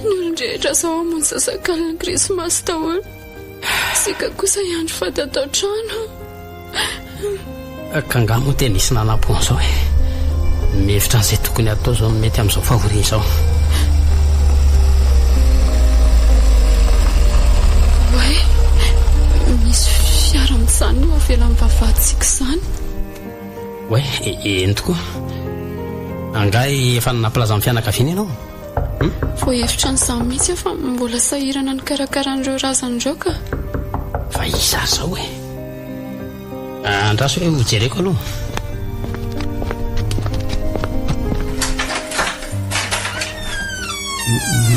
Ny olon-drehetra sao hamono sasak'alina krismasy daholo. Sika kosa iandro fady atao an-trano. Ka angamo tena isy nanam-pony izao e. Mihevitra an'izay tokony atao izao no mety amin'izao fahoriana izao. Way, misy fiara mijanona eo avelan'ny vavahaditsika izany. Way, eny tokoa. Angay efa naplaza amin'ny fianakaviana ianao? Voahevitra nyizany mihitsy fa mbola sahirana ny karakaran'ireo razan'ireo ka. Fa iza zao e. Andraso hoe hojereko aloha.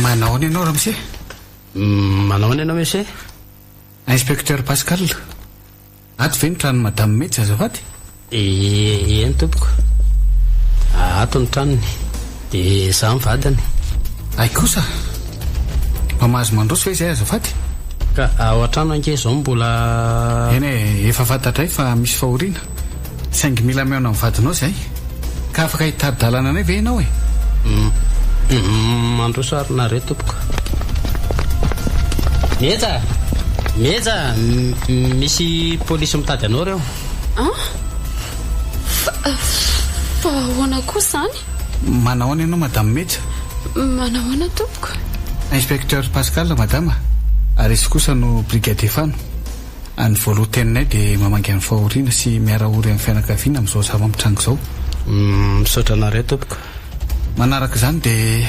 Manao any ianao Ramose? Manao any ianao mese? Inspecteur Pascal. Ato ve ny trano madame Metsy azafady? Eny tompoko. Ato ny tranony. Dia za mivadiny. Ay kosa. Mamahazo mandroso ve izay azafady? Ka ao an-trano anke zao mbola... Eny e, efa fantatray fa misy fahoriana. Saingy mila meona amin'ny vadinao izay. Ka afaka hitady-dalana anay ve ianao e? Mandroso arinareo tompoko. Miheja, misy polisy mitady anao reo. Fa ahoana koa izany? Manao any ianao madame Metsy? Manao ahoana tompoko? Inspecteur Pascal madama. Ary izy kosa no brigadier Fano. Any voaloteninay dia mamangy amin'ny fahoriana sy miara ory amin'ny fianakaviana amin'izao zava-mitrango izao. Misaotra anareo tompoko. Manaraka izany dia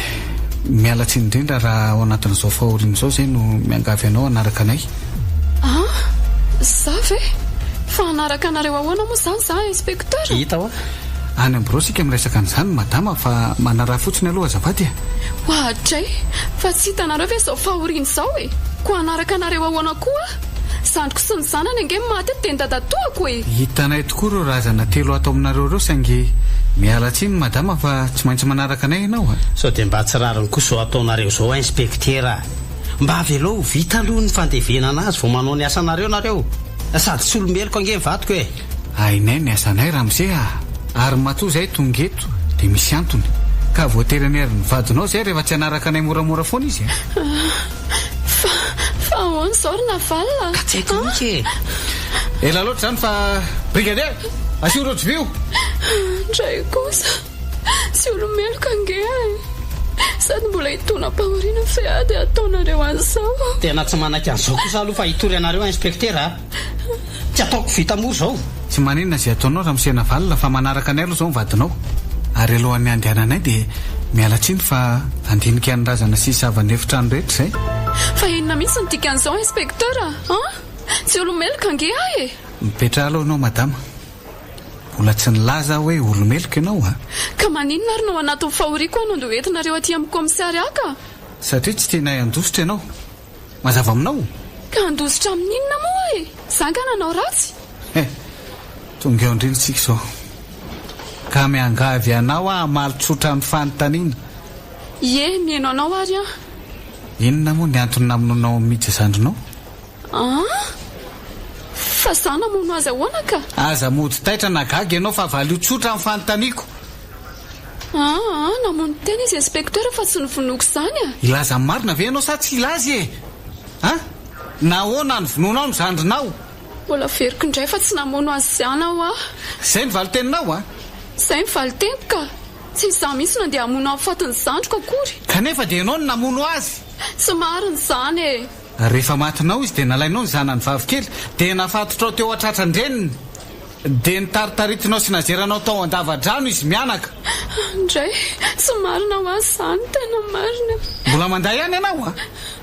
miala tsiny indrindra raha ao anatin'izao fahoriana izao izay no miangavy anao anaraka anay. Za ve? Fa anaraka anareo ahoana moa izany za inspecteur? Hita hoa. Any amin'ireo sika miresaka an'izany madama fa manara fotsiny aloha azafady e. Hoatray, fa tsy hitanareo ve izao fahoriana izao e? Ko anaraka anareo ahoana koa? Zandriko sy ny zanany ange maty dia ndadatoako e. Hitanay tokoa ireo razana telo ato aminareo ireo saingy miala tsiny madama fa tsy maintsy manaraka anay ianao a. Sao dia mba tsirariny koa izao ataonareo izao inspektera. Mba avelao vita aloha ny fandevenana azy vao manao ny asanareo nareo. Sady tsy olombeloko ange mivadiko e. Ainay ny asanay Ramose ary matoa izay tonga eto dia misy antony. Ka voaterany ary ny vadinao izay rehefa tsy hanaraka anay moramora foana izy e. Fa ahoana izao ry navalina? Ka tsy haiko mihitsy e. Ela loatra izany fa brigadier asio rojovio. Ndray kosa tsy olombeloko ange e. Sady mbola hitona-pahoriana feady ataonareo an'izao. Tena tsy manaka an'izao kosa aloha fa hitory anareo inspektera. Tsy ataoko vita moro izao. Tsy maninona izay ataonao Ramose navalina fa manaraka anay aloha izao ny vadinao. Ary alohan'ny andehananay dia miala tsiny fa andinika ny razana sy zava-nefitrano rehetra izay. Fa inona mihitsy ny dikan'izao inspekteur? Tsy olombeloko ange ahy e. Mipetra aloha ianao madama. Mbola tsy nilaza hoe olombeloko ianao a. Ka maninona ary no anatin'ny fahoriako ano ndo entinareo aty amin'ny komisariat ka? Satria tsy tena handositra ianao. Mazava aminao? Ka handositra amin'inona moa e? Zanga nanao ratsy? Tonga eo indrindra izao. Ka miangavy anao malitsotra ny fanontaniana. Ie, mihaino anao ary a. Inona moa ny antony namonao mihitsy zandrinao? Fa za namono azy ahoana ka? Aza mody taitra nagaga ianao fa valio-tsotra ny fanontaniako. Namono tena izy inspekteur fa tsy nivonoko izany a. Ilaza marina ve ianao sa tsy ilazy e? Nahoana ny vononao ny zandrinao? Mbola veriko indray fa tsy namono azy izany aho a. Izay ny valiteninao a? Izay ny valiteniko ka. Tsy izaho mihitsy no andeha hamono amin'ny fatin'ny zandriko akory. Kanefa dia ianao no namono azy. Tsy marina izany e. Rehefa matinao izy dia nalainao ny zanany vavykely dia nafatotrao teo atratrandreniny dia nitaritarinao sy nazeranao tao an-davadrano izy mianaka. Ndray, tsy marina ho azy izany, tena marina. Mbola manday ihany ianao a?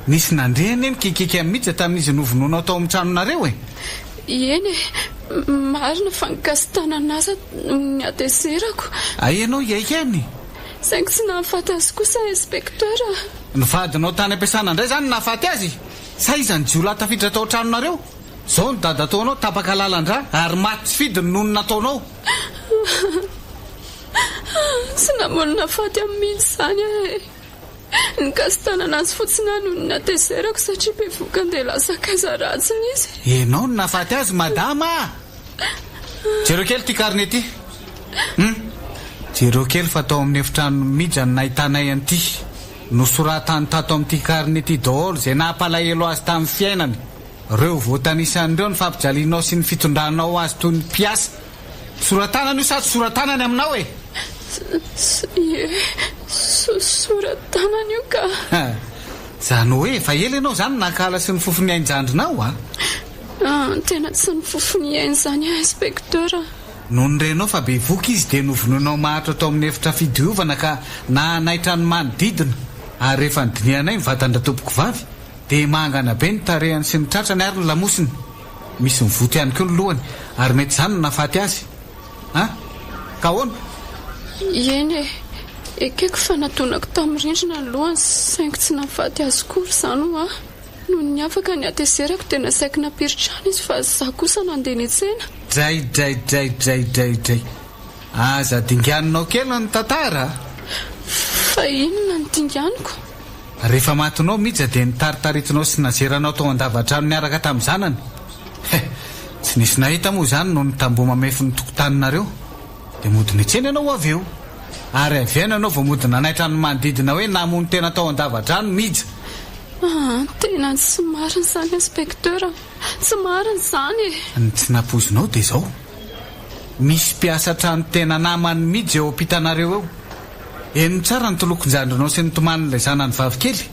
Nisy nandrehany eny kikika mihitsy tamin'izy novononao tao amin'ny tranonareo e? Eny e, marina fa nikasitananazy ny adeserako. Ianao iaikany? Saingy tsy nahafaty azy kosa inspekteur. Ny vadinao tany ampiasana indray izany nahafaty azy? Sa iza ny jiolay tafiditra tao an-tranonareo? Zao ny dada taonao tapaka lalandra ary maty tsy fidy ny nono nataonao. Tsy namonina faty amin'ny mihitsy izany e. Nikasitanana azy fotsiny anony nadeserako satria be voka andeha lasa kazaratsiny izy. Ianao no nahafaty azy madama? Jereo kely ty karne ty. Jereo kely fa tao amin'ny efitrano mijany nahitanay an'ity. Nosoratany tato amin'ity karne ty daholo izay nampalahelo azy tamin'ny fiainany. Reo voatanisan'ireo ny fampijalianao sy ny fitondranao azy toy ny mpiasa. Soratanany io sa tsy soratanany aminao e? Soratanany io ka. Zany hoe efa ela ianao zany nakala sy ny fofony ain-jandrinao a? Tena tsy ny fofony ain' izany inspekteur. no nyrenao fa be voky izy dia novonoinao mahatro atao amin'ny efitra fidiovana ka na naitra ny manodidina ary rehefa nydinianay mivatandra tompoko vavy dia mangana be ny tarehany sy ny tratrany ary ny lamosiny misy mivoty ihany koa ny lohany ary mety izany no nafaty azy ka hoana eny ekeko fa natonako tamin'ny rindrina ny lohany saingy tsy nafaty azy kory izany ho noho ny afaka ny atezerako dia nasaiko napiritrana izy fa zaho kosa nandeha ny tsena dray aza dinganinao kely ny tantara fa inona ny dinganiko rehefa matinao mihitsy dia nitaritaritinao sy nazeranao tao an-davadrano niaraka tamin'ny zanany tsy nisy nahita moa izany no nitamboa mamefy ny tokotaninareo dia modiny tsena ianao avy eo ary aviana anao vao mody nanaitra ny manodidina hoe namony tena tao an-davadrano mihitsy tena tsy marina izany inspecteur tsy marina izany ny tsy napozinao dia izao misy mpiasa trano tena namany mihitsy eo ampitanareo eo eny tsara ny tolokon-jandrinao sy ny tomanin'ilay zanany vavikely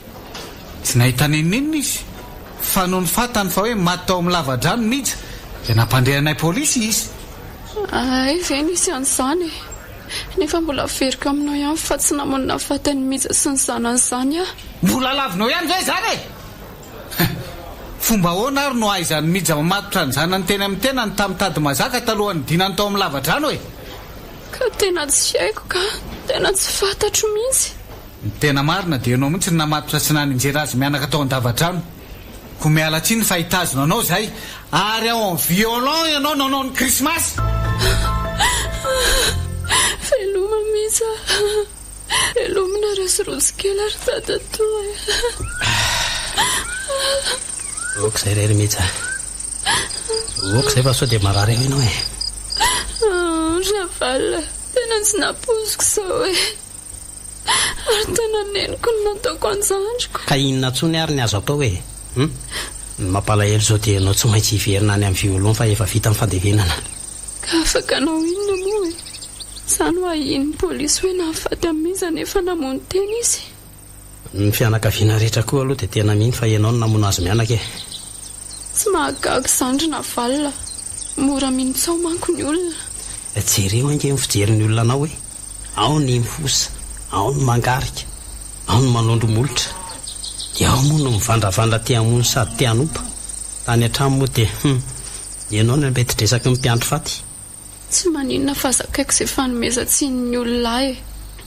tsy nahita ninninona izy fa no ny fatany fa hoe maty tao amin'ny lavadrano mihitsy dia nampandrehanay polisy izy ay ve nisy an'izany nefa mbola veriko aminao ihany fa tsy namonina fatany mihitsy sy ny zanany izany mbola lavinao ihany ve zany fomba hoana ary no aizany mija mamatotra ny zanany teny amin'ny tena ny tamitady mazaka talohany dinany tao amin'ny lavadrano ka tena tsy haiko ka tena tsy fantatro mihitsy ny tena marina dia ianao mihitsy ny namatotra sy naninjera azy mianaka tao an-davadrano ko miala tsi ny fahitazona anao zay ary ao amin'ny violon ianao nanao ny krismasy veloma mihitsy velomina resorotsykely ary tatatoa oka izay rery mihitsy oka izay fa sao dia marary eo ianao ravalina tena tsy napoziko sao ary tena neniko ny nataoko anjandriko ka inona tsony ary ny azo atao ny mampalahelo zao dia anao tsy maintsy hiverina any amin'ny violon fa efa vita amin'ny fandevenana ka afaka anao inona moa izany ho ahiany polisy hoe nahafaty amin'iza nefa namony teny izy ny fianakaviana rehetra koa aloha dia tena mihiny fa ianao no namono azy mianaka tsy mahagaga izany ry navalina mora minitsao manko ny olona jereo ange ny fijerin'ny olona anao hoe ao ny mifosa ao ny mangarika ao ny manondro molotra dia ao moa no mivandravandra tia amony sady tia anompa tany an-trano moa dia ianao no mety-dresaky ny mpiandro faty tsy maninona fa zakaiko izay fanomezantsiny olona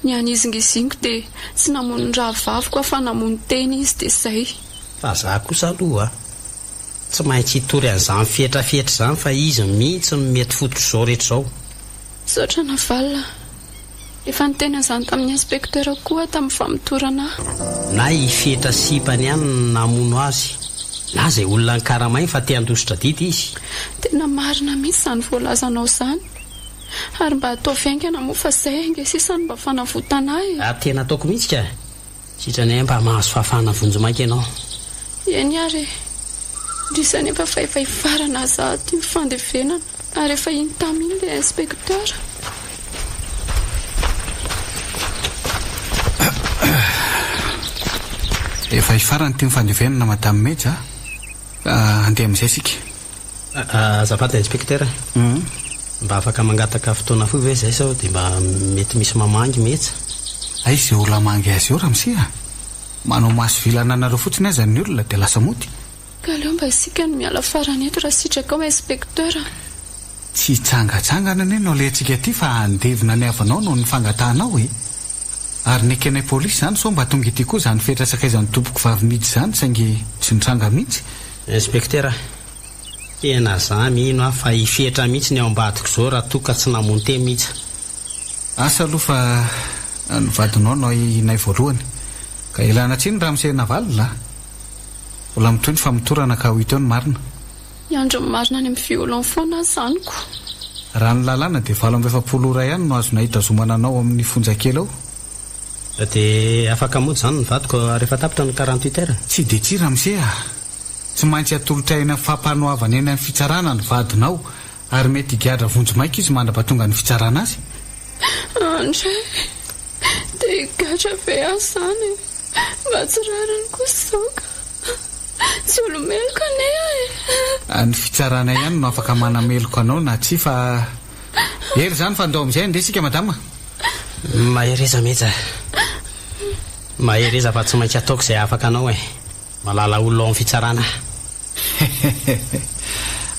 ny anizingizingo dia tsy namony raha vaviko fa namony teny izy dia izay fa za kosa aloha tsy maintsy hitory an'izany fietrafietra izany fa izy mihitsy no mety fototro izao rehetra izao saotra navalina efa niteny an'izany tamin'ny inspecteur koa tamin'ny famitorana na hifetra sipany ihany no namono azy na izay olona ny karamainy fa te handositra dity izy tena marina mihitsy izany voalazanao izany ary mba atao fiaingana moa fa izay angesisany mba fanavotana tena ataoko mihitsy ka sitranay mba mahazo fahafahana vonjomaika ianao eny ary indrisany efa fa efa hifarana za ty mifandevenana ary efa iny taminy ilay inspecteur efa hifarana ty mifandevenana madame meja andeha amin'izay sika azafady inspecteur mba afaka mangataka fotoana foy ve zay sao dia mba mety misy mamangy mihitsy ay izay olona mangy azy eo raha misia manao maso vilana anareo fotsiny aza ny olona dia lasa mody ka leo mba isika no miala farany eto raha sitraka ao inspecteur tsy hitsangatsangana ane no le antsika ty fa andevina ny avanao no ny fangatahnao ary nekenay polisy izany so mba tonga ity koa izany fetrasakaizany tompoko vavy mihitsy izany saingy tsy nitranga mihitsy inspecteur tena za mihino fa hifetra mihitsy ny ao ambadiko izao raha toka tsy namony te mihitsy asa aloha fa nivadinao no inay voalohany ka ilana tsiny raha misena valona mbola mitoy ny famitorana ka ho hiteo ny marina iandro ny marina any amin'ny violon foana zanyko raha ny lalàna dia 7 ihany no azo nahita zomana anao amin'ny fonjakely ao dia afaka mody izany ny vadiko rehefa tapitra ny 48 heures tsy dia tsy raha misea tsy maintsy atolotra eny amin'ny fampanoavana eny amin'ny fitsarana ny vadinao ary mety higadra vonjomaika izy mandrapatonga ny fitsarana azy andray dia higadra ve azy zany mba tsy rarany kosaoka tsy olomeloko ane ny fitsarana ihany no afaka manameloko anao na tsy fa Ery zany fa ndao amin'izay ndeha isika madama. Mahereza mihitsy. Mahereza fa tsy maintsy ataoko izay afaka anao e. Malala olona ao amin'ny fitsarana.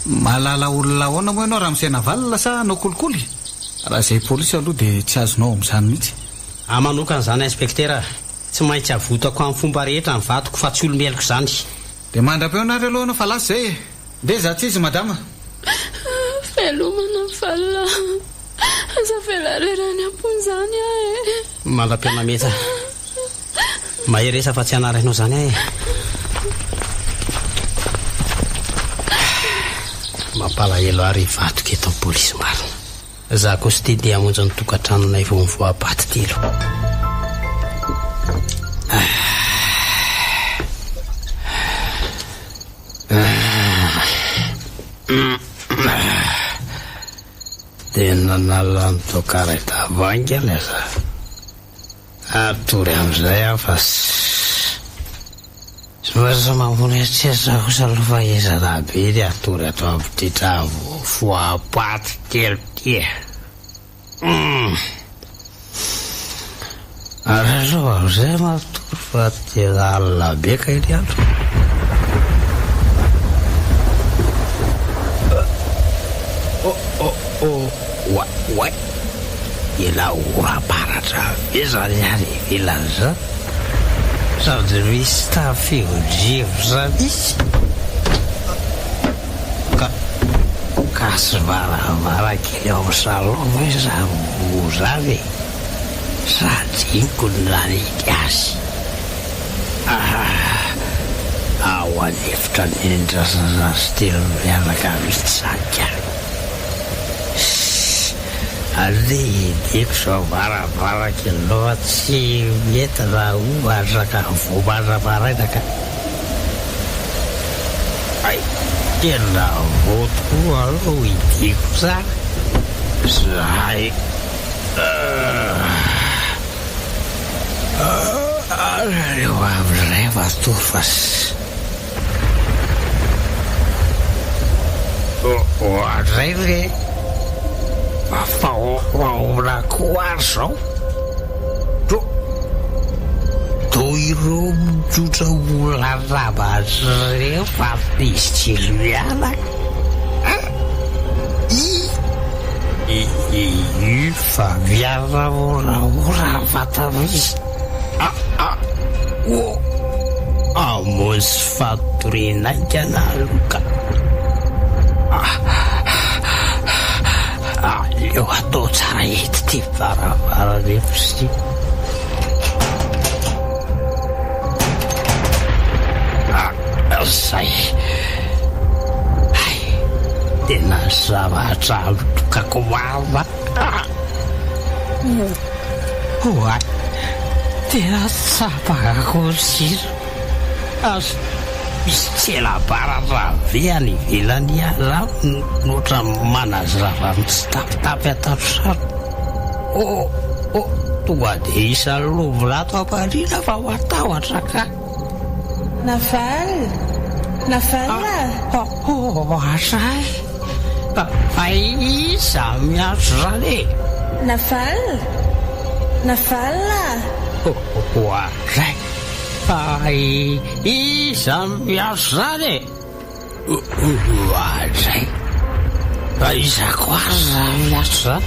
Malala olona ahoana moa ianao raha misena valina sa anao kolikoly? Raha izay polisy aloha dia tsy azonao amin'izany mihitsy. Manokana izany inspektera. Tsy maintsy avotako amin'ny fomba rehetra ny vatoko fa tsy olombeloko izany. Dia mandra-peo nareo aloha fa lasa izay e. Ndeha zatsy izy madama. Velomana valina. Aza velarerany ampon'izany ahy e. Mandra-peo mihitsy. Mahereza fa tsy hanaranao izany ahy. Mampalahelo ary vatoko eto amin'ny polisy marina. Za koa sy tia hamonjy ny tokantranonay vao mivoapaty telo. Tena nalany tokareta vanga lay za. Atory amin'izay aho fa somary mamonetretra ho salofa ezana be ny atory ato amin'ity trano voapaty telo ty. Arazo amin'izay matory fa tena alina be ka iny andro. Wai, ila ora-paratra be zany ary ivelany zany. Sady misy tafio-drivo zany izy. Ka sy varavarankely ao amin'ny salova izy raha zany. Sadiniko ny naniky azy. Ao anefitra ny endrasana sy telo mianaka misy sanka. Alehideko sao varavarankely loha tsy mety raha ohatra ka voabarabaraina ka. Ay, tena voto aloha idiko zany. Zay. Aleo amin'izay matory fa ohatray le fahoana koary zao. Toa ireo mitsotra olona rabatry reo fa misy tsiliana. Fa miarina moramora fatamizy. Amonzy fatorianaika na loka. Aleo atao tsara ety ty varavara rehetra sy. Zay. Tena zavatra mitokako mama. Oa, tena tsapakako sira. Azo misy tsela barabarabe any ivelany ala notra manazava tsy tapitapy atatrosaro. Tonga dia isan'ny lovolato ampariana fa ho atahotra ka. Navala. Asay. Fa iza miantso zany e. Navala. Asay. Fa iza miantso zany e. Asay. Fa iza koa za miantso zany.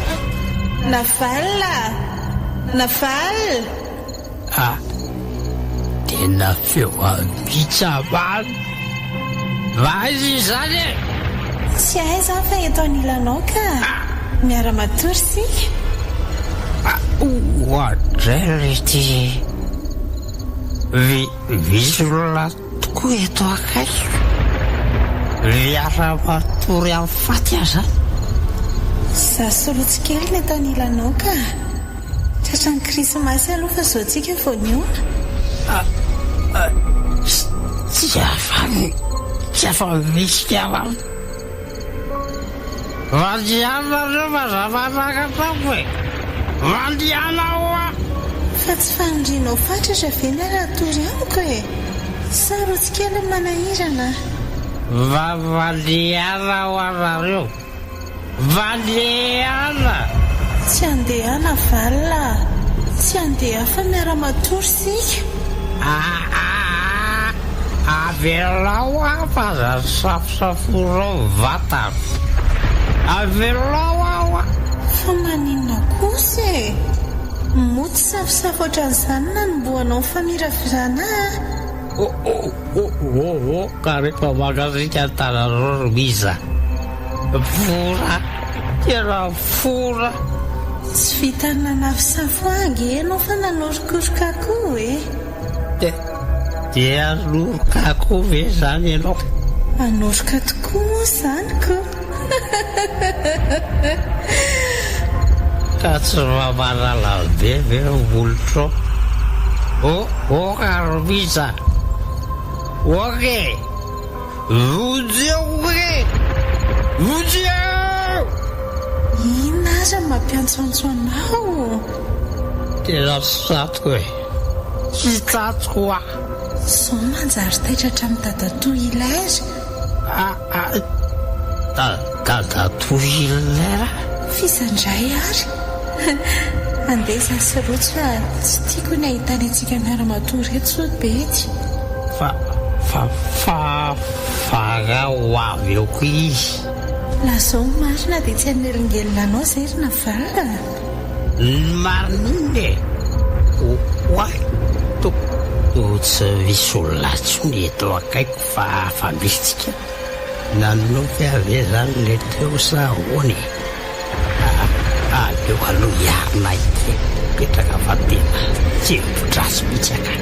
Navala. Tena feo amitsabany. Vaizy zany e. Tsy hay zany fa eto anilanao ka miara-matory sika. Ohatray rety visy olona tokoa eto akaiky. Miara-matory amin'ny faty aza. Za solotsy kely ny eto anilanao ka. Tratra ny krismasy aloha fa zao tsika vao niona. Tsy afa misy kavamy. Vandihana reo mazavanaka tampo e. Vandihana oa. Fa tsy fanindrinao fatratra ve ny raha-tory amiko e. Sarotsy kely manahirana. Vandihana ho anareo. Valehana. Tsy andehana valina, tsy andeha fa miara-matory sika. Avelao fa safosaforo vatana. Avelao aho. Fa maninona kosa e? Moty safosafo ohatran'izany na nomboanao famiravirana Ka rehefa makasika tanaroro miza fora tena fora. Tsy vitana nafosafo angy enao fa nanorokoroka koa e? Dia anoroka koa ve zany ianao? Anoroka tokoa moa zany ko. Ka tsy mamarala be ve volotro. Karomiza. Oke. Vudio. Ina aza mampiantsoantso anao? Tena satoko e. Tsy tatoko a. Sao manjary taitra hatramin'ny dadatoa ilay. Dadatoa ilay? Fizandray ary. Andesa sy rotra tsy tiako ny ahitana antsika miara-matory eto sodibety. Faga ho avy eo koa izy. Lazao marina dia tsy hanelingelina anao zay ry navalina. Marina e. Tsy visy olona tsony eto akaiko fa fambisitsika. Nanofy ave zany le teo sa hoany. Eo aloha iarina ity petraka fa tena tsy mipodrasy mihitsy aka.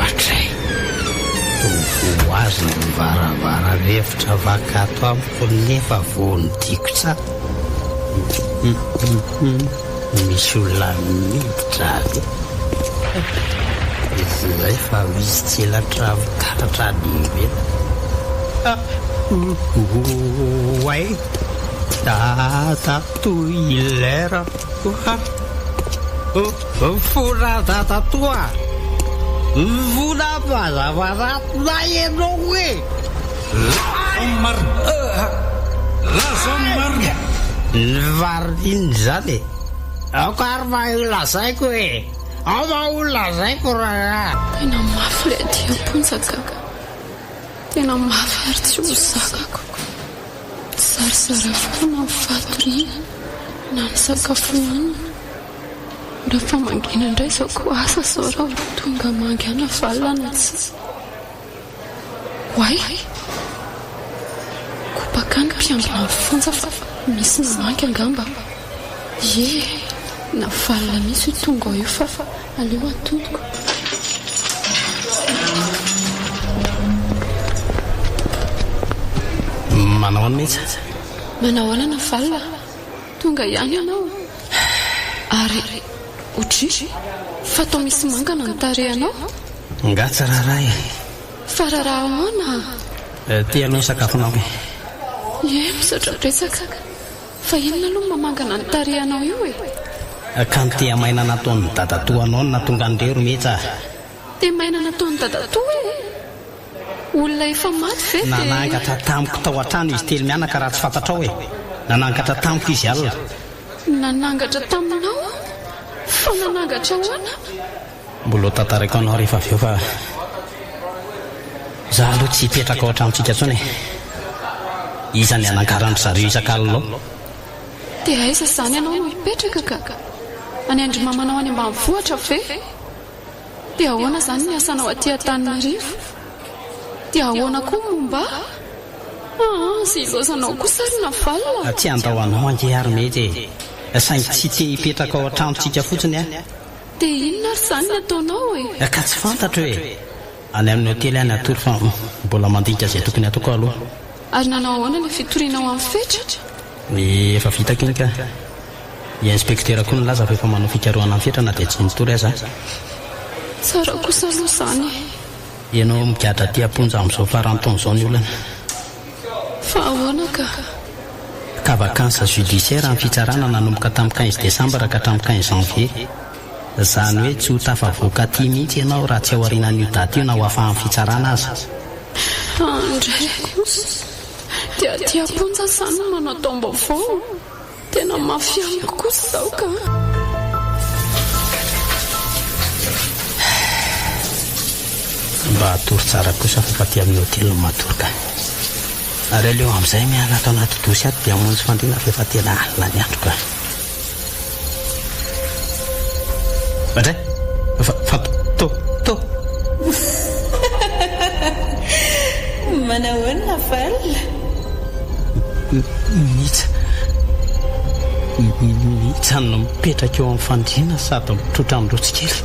Hatray tovo azy ny varavara revitra vakato amiko nefa voanydiko tsara. Misy olona miditra avy. Izay fa misy tselatra mitaratra nive. Way Dadatoa ilera. Fora dadatoa. Vona bazavaratona ianao e. Lazao ny marina. Variny zany e. Aoko ary maholazaiko e. Ao maholazaiko raha. Tena mafy le dia pontsaka. Tena mafy ary tsy ho zakako. Sarisara foana ny fatoriana na ny sakafoanina. Rehefa mangina indray izao koa asa sao raha tonga mangana valana tsy. Way kopaka ny mpiambina ny fonja fa misy namangy angamba. Ye na valana misy ho tonga io fa aleo atodiko. Manao any mihitsy. Manao anana valina tonga ihany ianao. Ary otry fa tao misy mangana ny tarehanao. Nga tsararay. Fa raha ahoana? Tianao ny sakafonao e. Misaotra resaka. Fa inona aloha mamangana ny tarehanao io e? Ka ny tia maina nataon'ny dadatoa anao na tonga ny rero mihitsy. Te maina nataon'ny dadatoa e? Olona efa maty ve? Nanangatra tamiko tao an-trano izy telo mianaka raha tsy fantatrao e. Nanangatra tamiko izy alina. Nanangatra taminao? Fa nanangatra ahoana? Mbola tantaraiko anao rehefa avy eo fa za aloha tsy hipetraka ao an-tranontsika intsony. Iza ny anankarandry zareo isan-kalonao? Dia aiza zany ianao no hipetraka ka? Any Andrimamanao any ambanivohitra ve? Dia ahoana zany ny asanao aty Antananarivo? Dia ahoana koa momba? Sy ilozanao koa sarina valina. Tsy andahoanao ange ary mety e. Saingy tsy te hipetraka ao an-tranontsika fotsiny a. Dia inona ary zany ny ataonao e? Ka tsy fantatro e. Any amin'ny hotely any atory fa mbola mandinika izay tokony atoko aloha. Ary nanao ahoana ny fitorianao amin'ny fetra? Efa vitako iny ka. Inspektera koa nilaza fa efa manao fikarohana amin'ny fetra na dia tsy nitory aza. Tsara kosa aloha zany. Ianao migadra ty amponja amin'izao farany taon'izao ny olana. Fa ahoana ka? Ka vakansa judiciaire amin'ny fitsarana nanomboka tamin'ny 15 Desambra ka tamin'ny 15 Janvier. Zany hoe tsy ho tafavoaka aty mihitsy ianao raha tsy ao aorianan'io daty io na ho afahan'ny fitsarana aza. Andray kosa tiaponja zany manao taom-baovao. Tena mafy amiko kosa izao ka. Mba hatory tsara kosa faty amin'ny hotely matory ka. Ary aleo amin'izay miala ato anaty dosy ato dia hamonjy fandriana fa efa tena alina ny andro ka. Mandray fa to manahoana valina mihitsano mipetraka eo amin'ny fandriana sady mitrotra amin'ny rotsikely.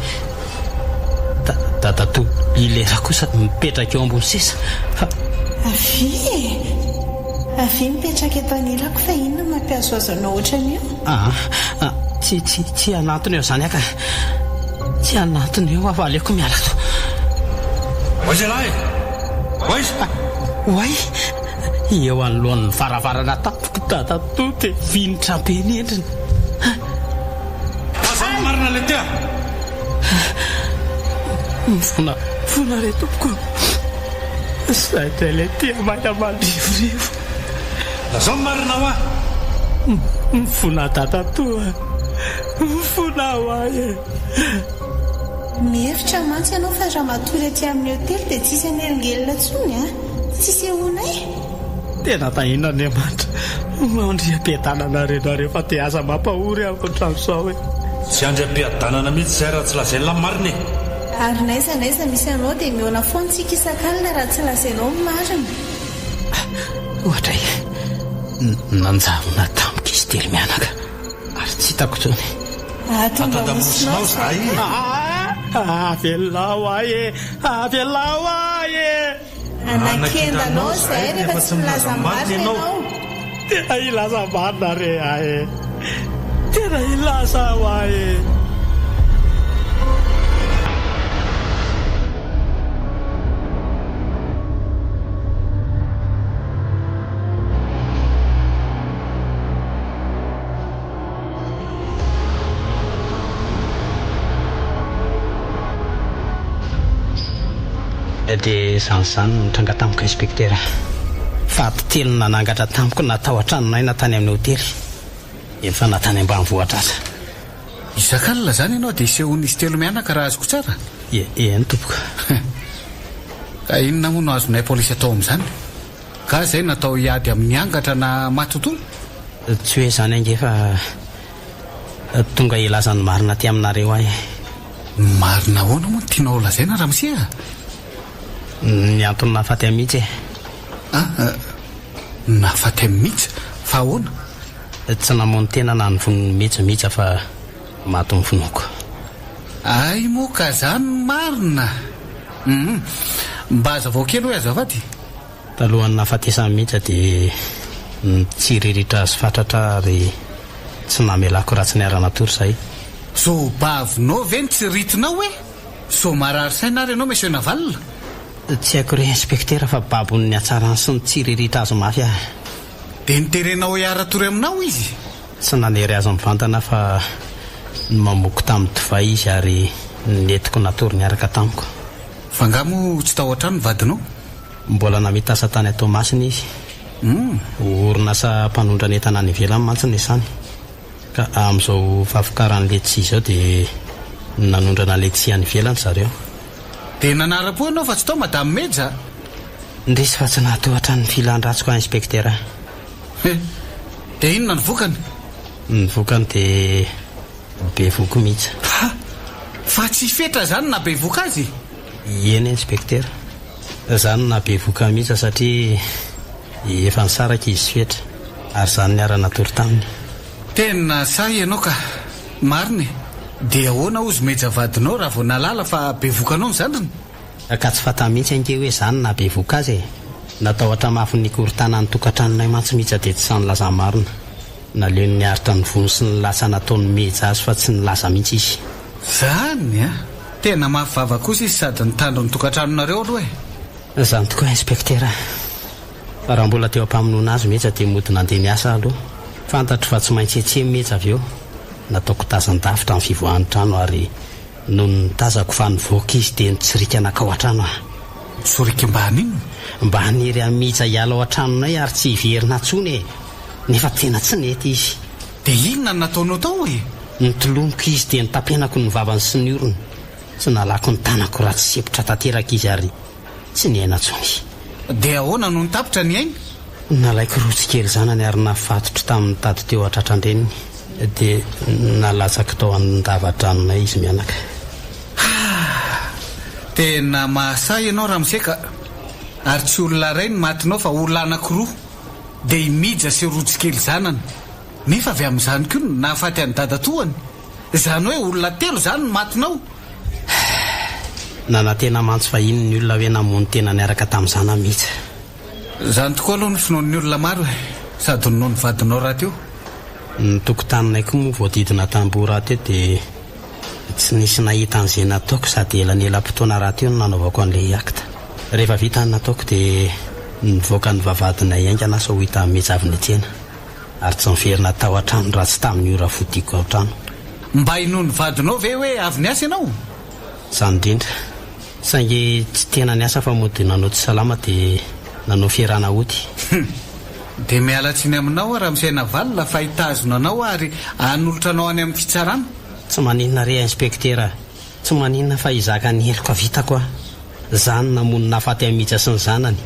Dadato ilera kosa mipetraka eo ambony sisa. avy mipetraka eto anilako fa inona mampiazo azonao ohatran'io? Tsy anatiny eo zany aka. Tsy anatiny eo afa aleko miala to. Oizalahy! Oay! Eo anoloan'ny varavarana tapoko dadato dia vinitra be ny endriny. Azany marina le tia! Mifona re tompoko. Zay dia le tia maina mandrivorivo. Lazao marina hoa! Mifona dadato. Mifona hoahy. Mihevitra mantsy ianao fa raha matory aty amin'ny hotely dia tsisy energelina tsony tsisy ehonay. Tena tahina ny amantra. Mandriam-piadanana rehefa te aza mampahory amin'ny trano sao hoe. Tsy andriam-piadanana mihitsy izay raha tsy lazaina marina. Ary naiza misy anao dia miona foana tsika isan-kalina raha tsy lazainao ny marina. Ohatra nanjavona tampoka izy telo mianaka ary tsy hitako tsony. Atadamosinao zay. Avelao ahy anakendanao zay rehefa tsy milaza marina ianao. Tena ilaza marina re ahy. Tena ilaza ho ahy. Dia zany nitranga tamiko inspektera. Faty telo nanangatra tamiko natao an-tranonay na tany amin'ny hotely. Efa natany ambanivohitra aza. Isan-kalina zany ianao dia isehon'izy telo mianaka raha azoko tsara. Ny tompoko. Ka inona moa no azonay polisy atao amin'izany? Ka izay natao hiady amin'ny angatra na matontolo? Tsy hoe zany ange fa tonga ilazan'ny marina aty aminareo ahy. Marina ahoana moa tianao lazaina raha misia? Ny antony nahafaty amin'ny mihitsy nahafaty amin'ny mihitsy? Fa ahoana? Tsy namono tena na ny vonony mihitsy fa maty ny vonoko. Ay moa ka zany marina. Mba aza vao kely hoe azafady. Talohan'ny nahafatesany mihitsy dia tsiriritra azy fatratra ary tsy namelako ratsy ny ara-natory izay. So bavinao ve ny tsy ritinao hoe? So marary saina ary ianao mesoena valina? Tsy haiko re inspektera fa babon'ny hatsarany sy ny tsiriritra azo mafy ahy. Dia niterenao hiara-tory aminao izy? Tsy nanery azo mivantana fa mamoko tamin'ny divay izy ary netiko natory niaraka tamiko. Fa ngamo tsy tao an-trano vadinao? Mbola namitasa tany Tomasina izy. Orinasa mpanondrana entana any ivelany mantsy ny izany. Ka amin'izao fahavokaran'ny letsia izao dia nanondrana letsia any ivelany zareo. Dia nanara-po ianao fa tsy tao madame Meja? Ndrisy fa tsy nahatohatra ny filan-dratsiko inspektera. Dia inona ny vokany? Ny vokany dia be voko mihitsy. Fa tsy fetra zany na be voka azy? Eny inspektera. Zany na be voka mihitsy satria efa nisaraka izy fetra ary zany ny ara-natory taminy. Tena say ianao ka marina. Dia ahoana ozy Meja vadinao raha vao nalala fa be vokanao ny zandriny? Ka tsy fata mihitsy ange hoe zany na be voka azy. Natao hatramafy ny korontanany tokantranonay mantsy mihitsy dia tsy sanylaza marina. Naleo ny aritra ny vony sy ny lasa nataony Meja azy fa tsy nilaza mihitsy izy. Zany tena mafivava kosa izy sady nitandro ny tokantranonareo aloha e. Zany tokoa inspektera. Fa raha mbola teo ampamonoana azy Meja dia mody nandeha niasa aloha. Fantatro fa tsy maintsy etsy Meja avy eo. Nataoko tazan-davitra amin'ny fivoahan'ny trano ary noho ny tazako fa nivoaka izy dia nitsirika nakao an-trano. Tsorika mbany iny? mba hanery amihitsy hiala ao an-tranonay ary tsy hiverina ntsony e, nefa tena tsy nety izy. dia inona no nataonao tao e? Nitolomoko izy dia nitapenako ny vavany sy ny orony, tsy nalako ny tanako raha tsy sepotra tanteraka izy ary tsy niaina ntsony. dia ahoana no nitapitra ny aina? Nalaiko rotsikely zanany ary nafatotra tamin'ny tady teo atratrandreniny, dia nalatsaka tao an-davadranonay izy mianaka. tena mahasa ianao raha miseka, ary tsy olona ray no matinao fa olona anankiroa, dia imija sy rotsikely zanany, nefa avy amin'izany koa no nahafaty any dadatoany. Izany hoe olona telo zany no matinao. Nanantena mantso vahiny ny olona hoe namony tena niaraka tamin'izany mihitsy. Zany tokoa aloha ny finoan'ny olona maro e, sady nono ny vadinao raha teo. Ny tokotaninay koa moa voadidina tamboho raha teo dia tsy nisy nahita an'izay nataoko, sady elanelam-potoana raha teo no nanaovako an'ilay akta. Rehefa vita ny nataoko dia nivoaka ny vavadinay aingana asa ho hita mihetsavy ny tsena, ary tsy miverina tao an-trano raha tsy tamin'ny ora fodiko ao trano. Mba hino ny vadinao ve hoe avy niasa ianao? Izany indrindra, saingy tsy tena niasa fa moa dia nanao tsy salama dia nanao fiarana ody. dia mialatsiny aminao raha misaina valina fa hitazona anao ary hanolotra anao any amin'ny fitsarana. Tsy maninona re inspektera, tsy maninona fa hizaka ny heloka vitako a. Zany namono nafaty amija sy ny zanany,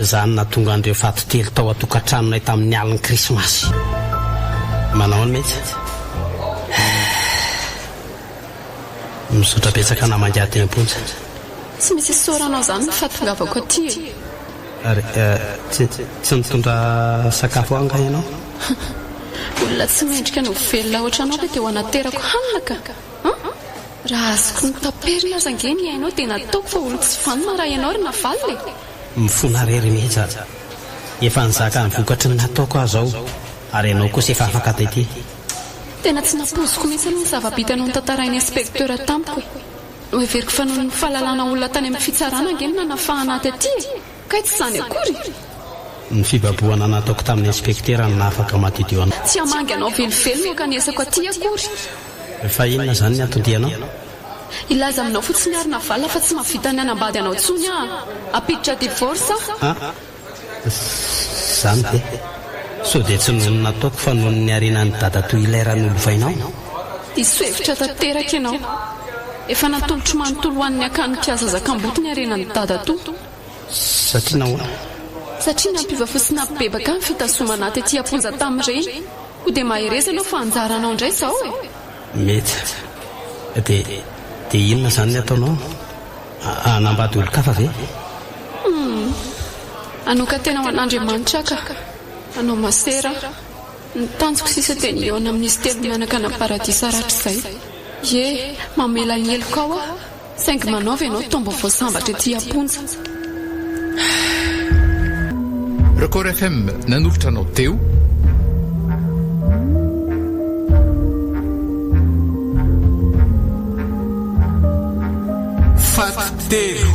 zany natonga an'ireo faty telo tao atokantranonay tamin'ny aliny krismasy. Manao ny mety misotra betsaka namangaty am-ponja. Tsy misy soranao zany fatongavako aty e. Ary tsy mitondra sakafo anga ianao? Olona tsy mendrika no velona ohatranao ve dia ho anaterako hanina ka? Raha azoko nitaperina aza ange ny hainao dia nataoko fa olo tsy vanona raha ianao ry navalina e. Mifona rery mihitsy, efa nizaka ny vokatry ny nataoko azy ao, ary ianao kosa efa afaka taity. Tena tsy napoziko mihitsy aloha ny zava-bita no nitantarain'ny inspektera tamiko e. No heveriko fa noho ny fahalalana olona tany amin'ny fitsarana ange no nanafahana aty aty e. Kay tsy izany akory. Ny fibaboana nataoko tamin'ny inspektera no nahafaka matidio anao. Tsy hamangy anao velively no ka niesako aty akory. Fa inona zany ny atondianao? Ilaza aminao fotsiny ary navalina fa tsy mahavita ny anambady anao tsony apiditra divorce Zany de so dia tsy noho ny nataoko fa noho ny arenan'ny dadatoa ilay ran'olo vainao. Diso hevitra tanteraka ianao. Efa natolotro manontolo hoan'ny akanon-kiaza zakamboty ny arenan'ny dadatoa. Satria nahoana? Satria nampiva fotsiny bebaka ny fitasomana aty aty amponja tamin'ireny, ho dia mahereza aloha fa anjaranao indray izao e. Mety dia inona zany ny ataonao? Anambady olo-kafa ve? Anoka tena ho an'Andriamanitra ka, anao masera, ny tanjoko sisa dia ny eo amin'ny telo mianaka na paradisa ratra izay. Ye, mamela ny heloko ao saingy manaovy ianao tombo voasambatra ety amponja. Record FM nanolotra anao teo faty telo.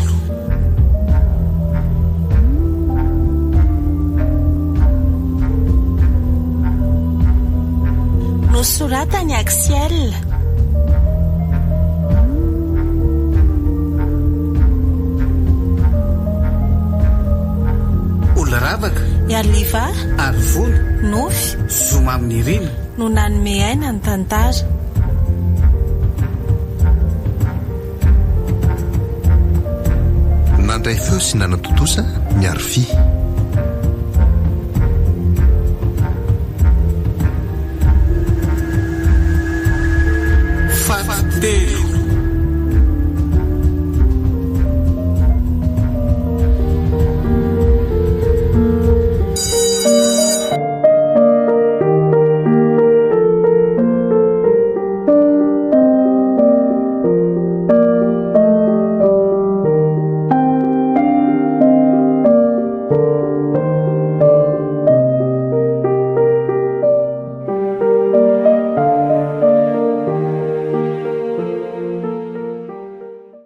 Nosoratany Axiel. Ravaka Yaliva Arvolo Nofy Zoma amin'ny rina no nanome aina ny tantara. Nandray feo sy nanatotosa miaro fy.